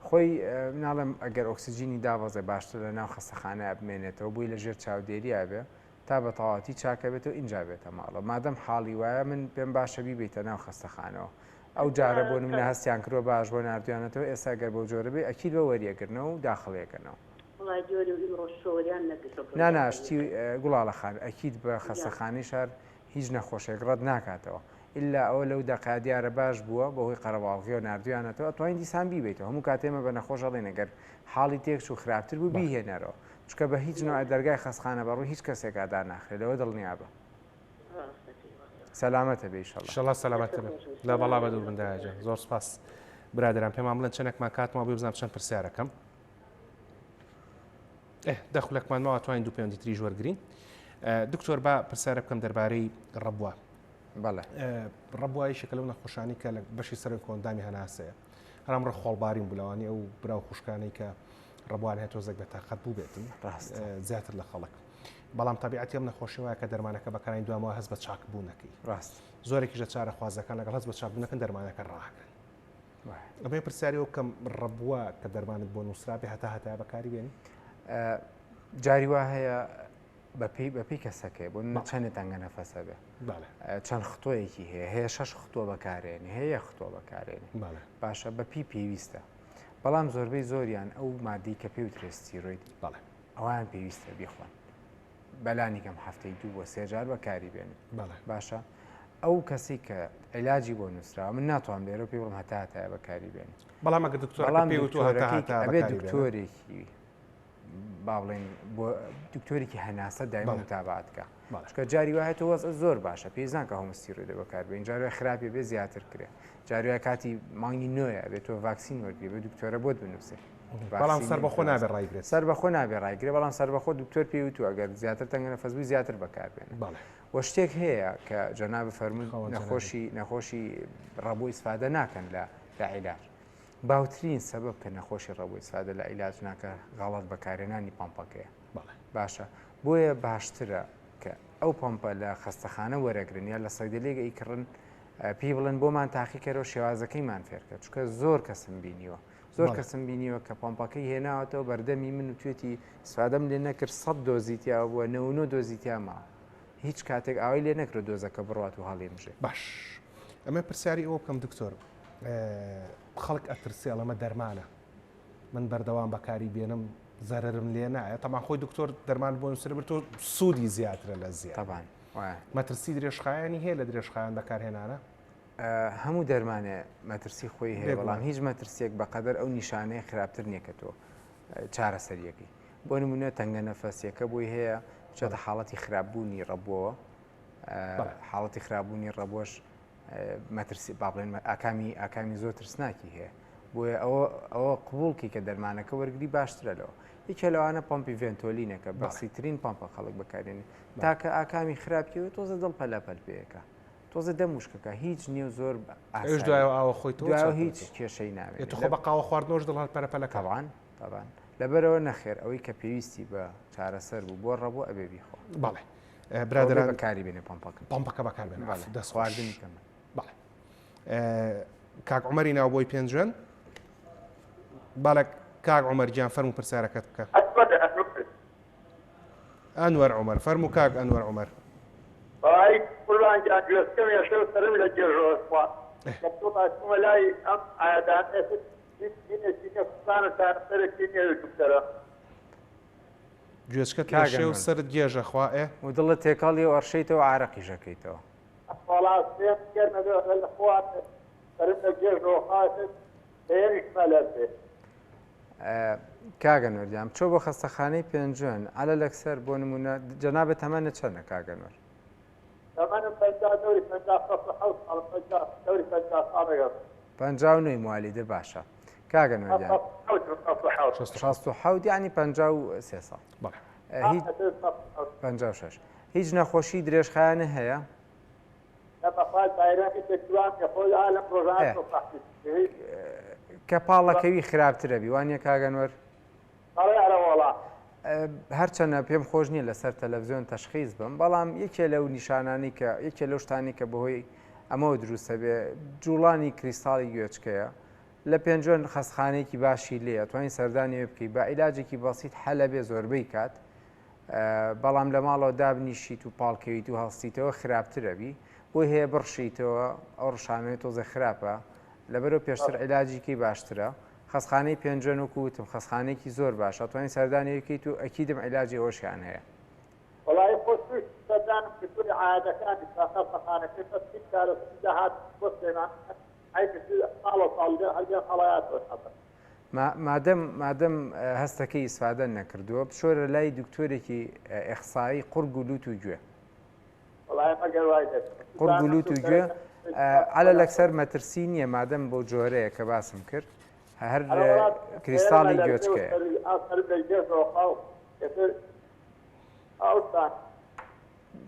خۆی مناڵم ئەگەر ئۆکسسیجینی داوازێ باشتر لە ناو خەستەخانە بمێنێتەوە بووی لە ژێر چاودێریە بێ تا بە تەواتی چاکە بێتەوە اینجا بێتە ماڵە مادەم حاڵی وایە من پێم باشە بیبیتە ناو خەستەخانەوە ئەو جارە بۆ منە هەستیان کردوە باش بۆ نردویانێتەوە ئێستا گەر بۆ جۆرە بێ ئەکیل بە وەریەگرنەوە و داخڵێکەکەنەوە ناناشتی گوڵاڵە خان ئەکیید بە خەستەخانەی شار هیچ نەخۆشێک ڕەت ناکاتەوە ئللا ئەوە لەو دەقا دیارە باش بووە بەهۆی قەرەباڵغی و نردویانێتەوە توانین دیسان بیبێتەوە هەموو کاتێمە بە نەخۆشەڵێ نەگەر حاڵی تێکچ و خراپتر بوو بیهێنەرەوە چکە بە هیچ نوع دەرگای خەستخانە بەڕوو هیچ کەسێک ئادا ناخرێت لەوە دڵنیا بە سەلامەتە بێ ئینشەڵڵا سەلامەتە بێ لە بەڵا بە دوور بندایەجە زۆر سپاس برادران پێمان بڵێن چەندێکمان کاتمان بێ بزانم چەند پرسیارەکەم دەخولێکمان ماوە توانین دوو پەیوەندی تریش وەرگرین دکتۆر با پرسیارە بکەم دەربارەی ڕەبووە بەڵێ ڕەبوایی شکل لەو نەخۆشانی کە لە بەشی سەر کۆندامی هەناسەیە هەرام ڕە خۆڵبارین بولەوانی ئەو براو خوشکانەی کە ڕەبوان هێتۆ زەک بە تاقەت بوو بێتن زیاتر لە خەڵک بەڵام تەبیعەتی ئەم نەخۆشیەوەیە کە دەرمانەکە بەکارین دوامەوە هەست بە چاکبوونەکەی ڕاست زۆرێکیشە چارە خوازەکان لەگەڵ هەست بە چاکبوونەکەن دەرمانەکە ڕاکەن ئەمە پرسیاری ئەو کەم ڕەبووە کە دەرمانت بۆ نووسرابێ هەتا بەکاری بێنی جاری وا هەیە بەپی کەسەکەی بۆ چەندێ تەنگە نەفەسە بێ چەند خۆیەکی هەیە 6 خۆ بەکارێنی هەیە خۆ بەکارێنی باشە بەپی پێویستە بەڵام زۆربەی زۆریان ئەو مادی کە پێی ترێستیرۆید ئەویان پێویستە بیخۆن بەلانی کەم هەفتەی 2 بۆ 3 جار بەکاری بێنن باشە ئەو کەسی کە عیلاجی بۆ نووسراوە من ناتوان لێرە پێی بڵم هەتایە بەکاری بێنێت بەڵام ئەگە دکتۆرێکی با بڵێن بۆ دکتۆرێکی هەناسە دایما متابعاتکە چکە جاری وایەتەوە وەز زۆر باشە پێیزان کە هۆمستیرۆیدە بەکاربێن جارێ خراپی بێ زیاتر کرێ جاروای کاتی مانگی نوێە بێت تۆ ڤاکسین وەرگری بە دکتۆرە بۆت بنووسێ بەڵام سەر بەخۆ نابێت ڕایگرێت سەر بەخۆ نابێ ڕایگرێ بەڵام سەر بەخۆ دکتۆر پێی وتو ئەگەر زیاتر تەنگە نەفەس بووی زیاتر بەکاربێن وە شتێک هەیە کە جەناب فەرموون نەخۆشی ڕەبووی ئیسفادە ناکەن لە عیلاج باوترین سەبەب کە نەخۆشی ڕەبووی ئیسفادە لە عیلاج ناکە غەڵەت بەکارهێنانی پەمپەکەیە باشە بۆیە باشترە کە ئەو پەمپە لە خەستەخانە وەرەگرن یا لە سەیدەلێک ئیکڕن پێی بڵێن بۆمان تاقیکەرەوە شێوازەکەیمان فێرکە چونکە زۆر کەسم بینیوە زۆر کەسم بینیوە کە پۆمپەکەی هێناوەتەوە بەردەمی من و توێتی سوادەم لێ نەکرد 100 دۆزیتیا بووە 99 دۆزیتیا ماوە هیچ کاتێک ئاوای لێ نەکرد دۆزەکە بڕات و هەڵێمژێ باش ئەمە پرسیاری ئەوە بکەم دکتۆر خەڵک ئەترسێڵ ئەمە دەرمانە من بەردەوام بەکاری بێنم زەررم لێ نایە تەمان خۆی دکتۆر دەرمان بۆ نووسرە بێت تۆ سوودی زیاترە لە زیاد تەبان مەترسی درێژخایانی هەیە لە درێژخایان بەکارهێنانە هەموو دەرمانێ مەترسی خۆی هەیە بەڵام هیچ مەترسیەک بەقەدەر ئەو نیشانەیە خراپتر نییە کە تۆ چارەسەریەکەی بۆ نمونە تەنگە نەفەسیەکە بۆی هەیە چۆتە حاڵەتی خراپبوونی ڕەبووەوە حاڵەتی خراپبوونی ڕەبۆش مەترسی با بڵێن ئاکامی زۆر ترسناکی هەیە بۆیە ئەوە قبولکی کە دەرمانەکە وەرگری باشترە لەوە یەکێ لەوانە پۆمپی ڤێنتۆلینەکە بەسیترین پۆمپە خەڵک بەکارێنێ تاکە ئاکامی خراپیەوە تۆزە دڵ پەلەپەل پێیەکە تۆزە دەموشکەکە هیچ نییە زۆر دوایەوە خۆی تۆ هیچ کێشەی ناوێت خۆ بە قاوە خواردنەوەش دڵ پەرەپەلەکە تاوان لەبەرەوە نەخێر ئەوەی کە پێویستی بە چارەسەر بوو بۆ ڕەبوو ئەبێ بیخۆ بەڵێ برادران بەکاری بێنێ پۆمپەکە بەکاربێنێ دەسخواردنی کەمە بەڵێ کاک عومەری ناوبۆی پێنجێن باڵک کاک عومەر گیان فەرموو پرسیارەکەت بکە ئەنوەر عومەر فەرموو کاک ئەنوەر عومەر قوربان جان گوێستکەم ێشە سەرم لە جێژەوە خوا لە لای ئەم ئاەدانێتستانە سەرەکی نێوی دکتەرە گوێچکە کاشێ و سرت گێژە خوا ئێ و دڵت تێکەڵی ئەرشەیتەوە عارەقیژەکەیتەوە لە خوات سەرم لە جێژەوە خاتت هێریشمەلەر بێ کاگەنوەردیان چۆ بۆ خەستەخانەی پێنجێن ئالە لەکسەر بۆ نمونە جەنابێت تەمەنە چەندە کاگەنوەر پەنجاو نوێی موالیدە باشە کاگەنوەردیان 16 ینی 53 ساڵ 56 هیچ نەخۆشی درێژخایانە هەیە کە پاڵەکەوی خراپترە بی وانە کاگەنوەر هەرچەنە پێم خۆش نییە لەسەر تەلەڤزیۆن تەشخیص بم بەڵام یەکێ لەو نیشانانی کە یەکێ لەو شتانی کە بەهۆی ئەمەوە دروستە بێ جوڵانی کریستاڵی گوێچکەیە لە پێنجۆن خەستخانەیەکی باشی لێە توانین سەردانی بکەیت بە عیلاجێکی بەسیط حەلە بێ زۆربەی کات بەڵام لە ماڵەوە دابنیشیت و پاڵکەویت و هەڵستیتەوە خراپترە بی بۆی هەیە بڕشیتەوە ئەو ڕشانەوەی تۆزە خراپە لەبەرەوە پێشتر عیلاجێکی باشترە خەستخانەی پێنجۆن و کووتم خەستخانەیەکی زۆر باشە توانین سەردانی بکەیت و ئەکیدم عیلاجی ئەوشیان هەیە وڵی خۆ سەردانم کردوی عادەکانی خەستەخانەکە هات بۆ سلێمان مادەم هەستەکەی ئیسفادە نەکردووە بشۆرە لای دکتۆرێکی ئەخسایی قورگ و لوت و گوێ قورگ و لوت و گوێ ئالە لەکسەر مەترسی نییە مادەم بۆ جۆرەیە کە باسم کرد هەر کریستاڵی گوێچکەیە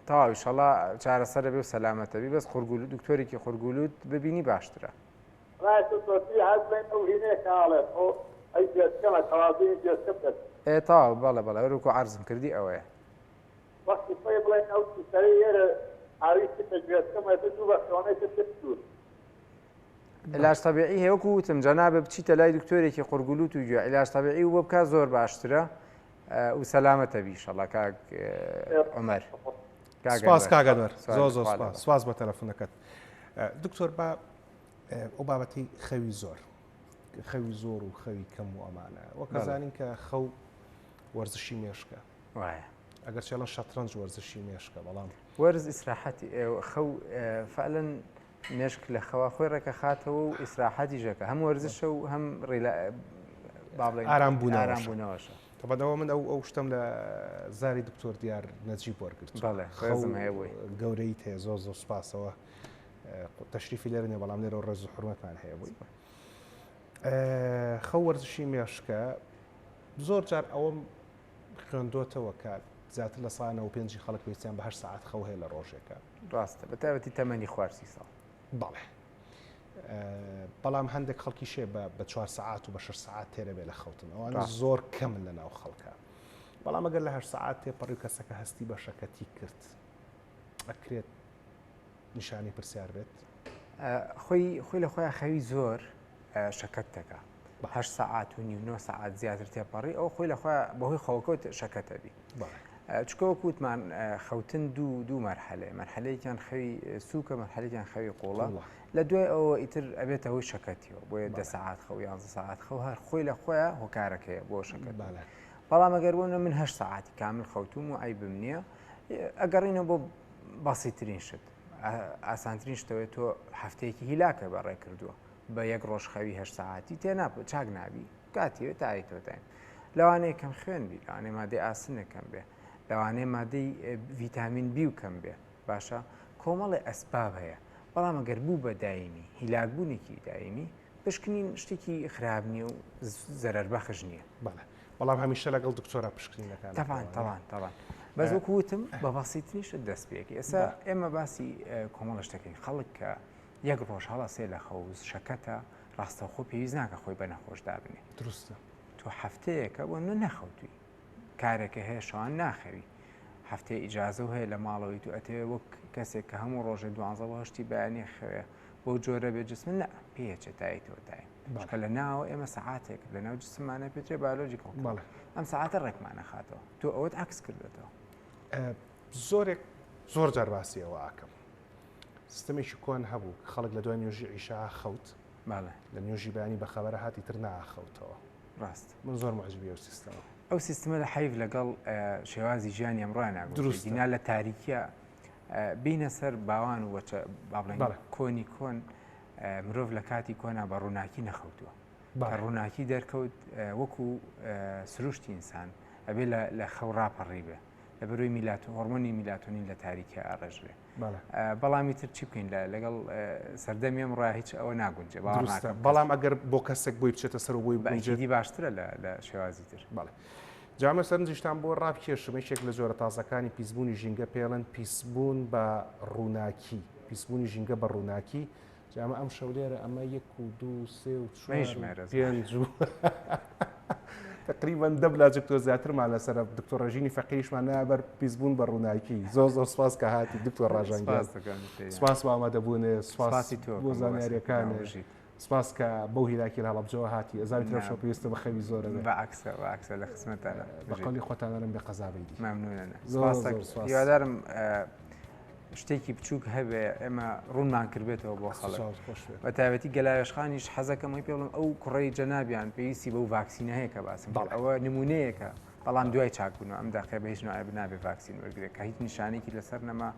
تاوی شەڵا چارەسەرە بێ و سەلامەتەبی بەس قورگولوت دکتۆرێکی قورگولوت ببینی باشترە تاو بەڵێ بەڵێ وەرکو عەرزم کردی ئەوەیە علاج تەبیعی هەیە وەکو وتم جەنابە بچیتە لای دکتۆرێکی قورگولوت و گوێ علاج تەبیعی و بۆ بکات زۆر باشترە و سەلامەتەبی شەڵا کاک عومەر سپاس کاگەنوەر زۆر زۆر سپاس بە تەلەفۆنەکەت دکتۆر بە ئەو بابەتی خەوی زۆر و خەوی کەم و ئەمانە وەکەزانین کە خەو وەرزشی مێشکە وایە ئەگەر چێڵەن شەترەنج وەرزشی مێشکە بەڵام وەرز ئیسراحەتی خەو فعلەن مێشک لە خەوا خۆی ڕێکەخاتەوە و ئیسراحەتی ژەکە هەم وەرزشە و هەم ئارامبوونەوەشە بەدەوە من ئەو شتم لە زاری دکتۆر دیار نەجیب وەرگرت خێزم هەیە بووی گەورەی تێ زۆر زۆر سپاسەوە تەشریفی لێرنێ بەڵام لێرە ڕێز و حرمەتمان هەیە بووی خەو وەرزشی مێشکە زۆر جار ئەوەم خوێندۆتەوە کە زیاتر لە ساڵ 95 خەڵک پێویستیان بە 8 ساعت خەو هەیە لە ڕۆژێکە ڕاستە بە تایبەتی تەمەنی خوارسی ساڵ بەڵێ بەڵام هەندێک خەڵکی شێ بە 4 ساعت و بە 6 ساعت تێرە بێ لە خەوتن ئەوانە زۆر کەمن لە ناو خەڵکە بەڵام ئەگەر لە 8 ساعت تێپەڕی کەسەکە هەستی بە شەکەتی کرد ئەکرێت نیشانی پرسیار بێت خۆی لە خۆیان خەوی زۆر شەکەت دەکا 8 ساعت و نیو 9 ساعت زیاتر تێپەڕی ئەو خۆی لە خۆیان بەهۆی خەوکەوت شەکەتەبی چکەوە کووتمان خەوتن دوو مەرحەلەیە مەرحەلەیەکیان خەوی سووکە مەرحەلەیەکیان خەوی قوڵە لە دوای ئەوە ئیتر ئەبێتە هۆی شەکەتیەوە بۆیە 10 ساعت خەو 11 ساعت خەو هەر خۆی لە خۆیان هۆکارەکەیە بۆ شەکەت بەڵام ئەگەر بوونە من 8 ساعتی کامل خەوتوم و عیبم نییە ئەگەڕینەوە بۆ بەسیترین شت ئاسانترین شتەوەی تۆ هەفتەیەکی هیلاکە بەڕێ کردووە بە یەک ڕۆژ خەوی 8 ساعتی تێناپ چاک نابی کاتیوە تایتۆتایم لەوانەیە کەم خوێن بی لەوانەیە مادەی ئاسنەکەم بێ لەوانەیە مادەی ڤیتامین بی و کەم بێ باشە کۆمەڵی ئەسباب هەیە بەڵام ئەگەر بوو بە دایمی هیلاکبوونێکی دایمی پشکنین شتێکی خراپ نییە و زەرەربەخش نییە بەڵام هەمیشە لەگەڵ دکتۆرە پشکنینەکان تەوان بەس وەکوتم بە بەسیترینشت دەست پێکی ئێستا ئێمە باسی کۆمەڵە شتەکەین خەڵک کە یەک ڕۆژ هەڵەسێ لە خەوز شەکەتە ڕاستەخۆ پێویست ناکە خۆی بە نەخۆش دابنێ دروستە تۆ هەفتەیەکە بۆ نەخەوتووی کارێکە هەیە شەوان ناخەوی هەفتەیە ئیجازە و هەیە لە ماڵەوەی تو ئەتێ وەک کەسێک کە هەموو ڕۆژێ 12 بەیانی خەوێ بۆ جۆرە بێ جسم نە پێچێت تایتەوە دایم باشکە لە ناوە ئێمە سەعاتێک لە ناو جسممانە پێترێ بالۆجیکڵ ئەم سەعاتە ڕێکمانە خاتەوە تۆ ئەوەت عکس کردێتەوە زۆر جار باسیەوە ئاکەم سیستەمێکی کۆن هەبوو خەڵک لە دوای نوێژی عیشا خەوت لە نوێژی بەیانی بەخەبەرە هاتی تر ناخەوتەوە ڕاست من زۆر معجبی ئەو سیستەمە ئەو سیستمە لە حیف لەگەڵ شێوازی ژیانی ئەمڕۆیان دروستنا لە تاریکە بینە سەر باوان و باڵێن کۆنی کۆن مرۆڤ لە کاتی کۆنا بە ڕووناکی نەخەوتووە کە ڕووناکی دەرکەوت وەکو سروشتی ئینسان ئەبێ لە خەوڕاپەڕی بێ لە بەروی هۆرمۆنی میلاتۆنین لە تاریکە ئاڕێژێ بەڵامی تر چی بکەین لەگەڵ سەردەمی ئەمڕۆ هیچ ئەوە ناگونجێ بەڵام ئەگەر بۆ کەسێک بۆی بچێتە سەر بۆی بەجددی باشترە لە شێوازی تر جامە سەرنجشتان بۆ ڕابکێشمێکێک لە جۆرە تازەکانی پیسبوونی ژینگە پێڵەن پیسبوون بە ڕووناکی پیسبوونی ژینگە بە ڕووناکی جامە ئەم شەولێرە ئەمە 1 2 3 تقریبا دەبلاجێک تۆ زیاترمان لەسەر دکتۆر ڕژینی فەقیشمان نابەر پیسبوون بە ڕووناکی زۆر سپاس کە هاتی دکتۆر ڕژانگیان سپاس بە ئامادەبوونێ سپاسی تۆ بۆ زانیاریەکانێ سپاس کە بەو هیلاکی لە هەڵبجەوە هاتی ئەزاری ترەشە پێویستە بە خەوی زۆرە بەعکسە لە خزمەتانە بەقەڵی خۆتانەرم بێ قەزابەیدی مەمنونە هیوادارم شتێکی بچووک هەبێ ئێمە ڕوونمان کردبێتەوە بۆ خەڵک بە تایبەتی گەلایەشخانیش حەزەکەمەوەی پێ بڵم ئەو کوڕەی جەنابیان پێویستی بەو ڤاکسینە هەیە کە باسم ئەوە نمونەیەکە بەڵام دوای چاکبوونەوە ئەم داخێ بە هیچ نوعی بنابێ ڤاکسین وەرگێت کە هیچ نیشانێکی لەسەر نەما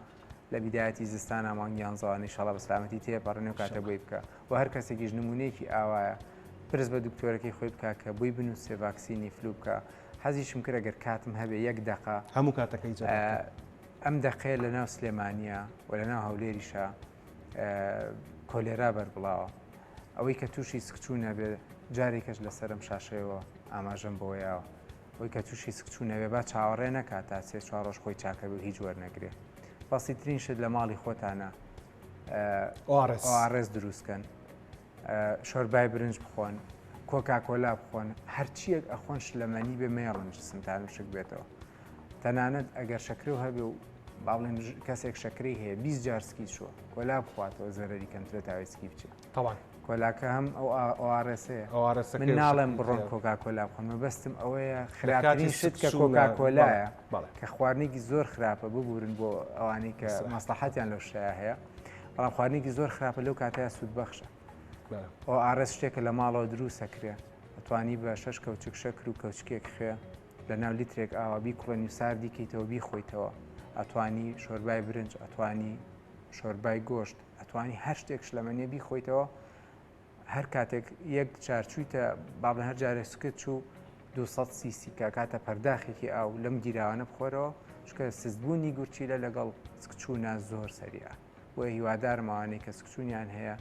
لە بیدایەتی زستانە مانگی یانزەوە ئینشاڵڵا بە سلامەتی تێپەڕێنێ و کاتە بۆی بکە و هەر کەسێکیش نمونەیەکی ئاوایە پرس بە دکتۆرەکەی خۆی بکە کە بۆی بنووسێ ڤاکسینی فلو بکە حەزیشم کرد ئەگەر کاتم هەبێ 1 دقە هەموو کاتەکەی ئەم دەقەیە لە ناو سلێمانیە و لە ناو هەولێریشە کۆلێرا بەربڵاوە ئەوەی کە تووشی سکچوو نەبێ جارێکەش لەسەرم شاشەیەوە ئاماژەم بۆیەوە ئەوەی کە تووشی سکچوو نەبێ با چاوەڕێ نەکات تا 3-4 ڕۆژ خۆی چاکە بێ هیچ وەرنەگرێ بەسیترین شت لە ماڵی خۆتانە ئۆڕێز دروستکەن شۆربای برنج بخۆن کۆکاکۆلا بخۆن هەرچیەک ئەخۆن شلەمەنی بێ مێڕن جسمتان شک بێتەوە تەنانەت ئەگەر شەکرێ و هەبێ و باڵێن کەسێک شەکری هەیە 20 جار سکی چووە کۆلا بخواتەوە زەرەری کەمترێت تاوێسکی بچێت کۆلاکە هەم ئەو ئۆڕێسەیە من ناڵێم بڕۆن کۆکاکۆلا بخۆن مەبەستم ئەوەیە خراپترین شت کە کۆکاکۆلایە کە خواردنێکی زۆر خراپە ببورن بۆ ئەوانەی کە مەسلحەتیان لەو شتەیە هەیە بەڵام خواردنێکی زۆر خراپە لەو کاتەیە سوودبەخشە ئۆڕێز شتێکە لە ماڵەوە دروست ئەکرێ ئەتوانی بە 6 کەوچک شەکر و کەوچکێک خوێ لە ناو لیترێک ئاوا بیکڵێنی و ساردی کەیتەوە بیخۆیتەوە ئەتوانی شۆربای برنج ئەتوانی شۆربای گۆشت ئەتوانی هەر شتێک شلەمەنیە بیخۆیتەوە هەر کاتێک 1 چارچوویتە باڵێن هەر جارێک سکت چوو 200 سیسی کە کاتە پەرداخێکی ئاو لەم گیراوانە بخۆرەوە چکە سزبوونی گورچیلە لەگەڵ سکچوونا زۆر سەریع بۆ هیوادارمەوانەی کە سکچوونیان هەیە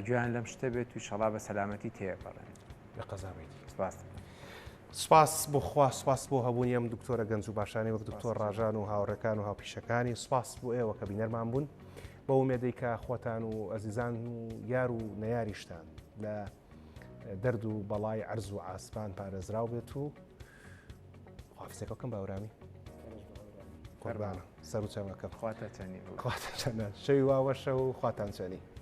گویان لەم شتە بێت و ئینشەڵا بە سەلامەتی تێپەڕێن. بە قەزاوێتی. سپاس. سپاس بۆ خوا، سپاس بۆ هەبوونی ئەم دکتۆرە گەنج و باشانەی وەک دکتۆر ڕاژان و هاوڕێکان و هاوپیشەکانی، سپاس بۆ ئێوە کە بینەرمان بوون، بە ومێدەی کە خۆتان و ئەزیزان و یار و نەیاریشتان لە دەرد و بەڵای عەرز و ئاسمان پارێزراو بێت و خواافزێکەکەم باورامی قوربانە سەر و چاوەکەم خواتە چەنی خواتە چەنە شەوی واوەشە و خواتان چەنی.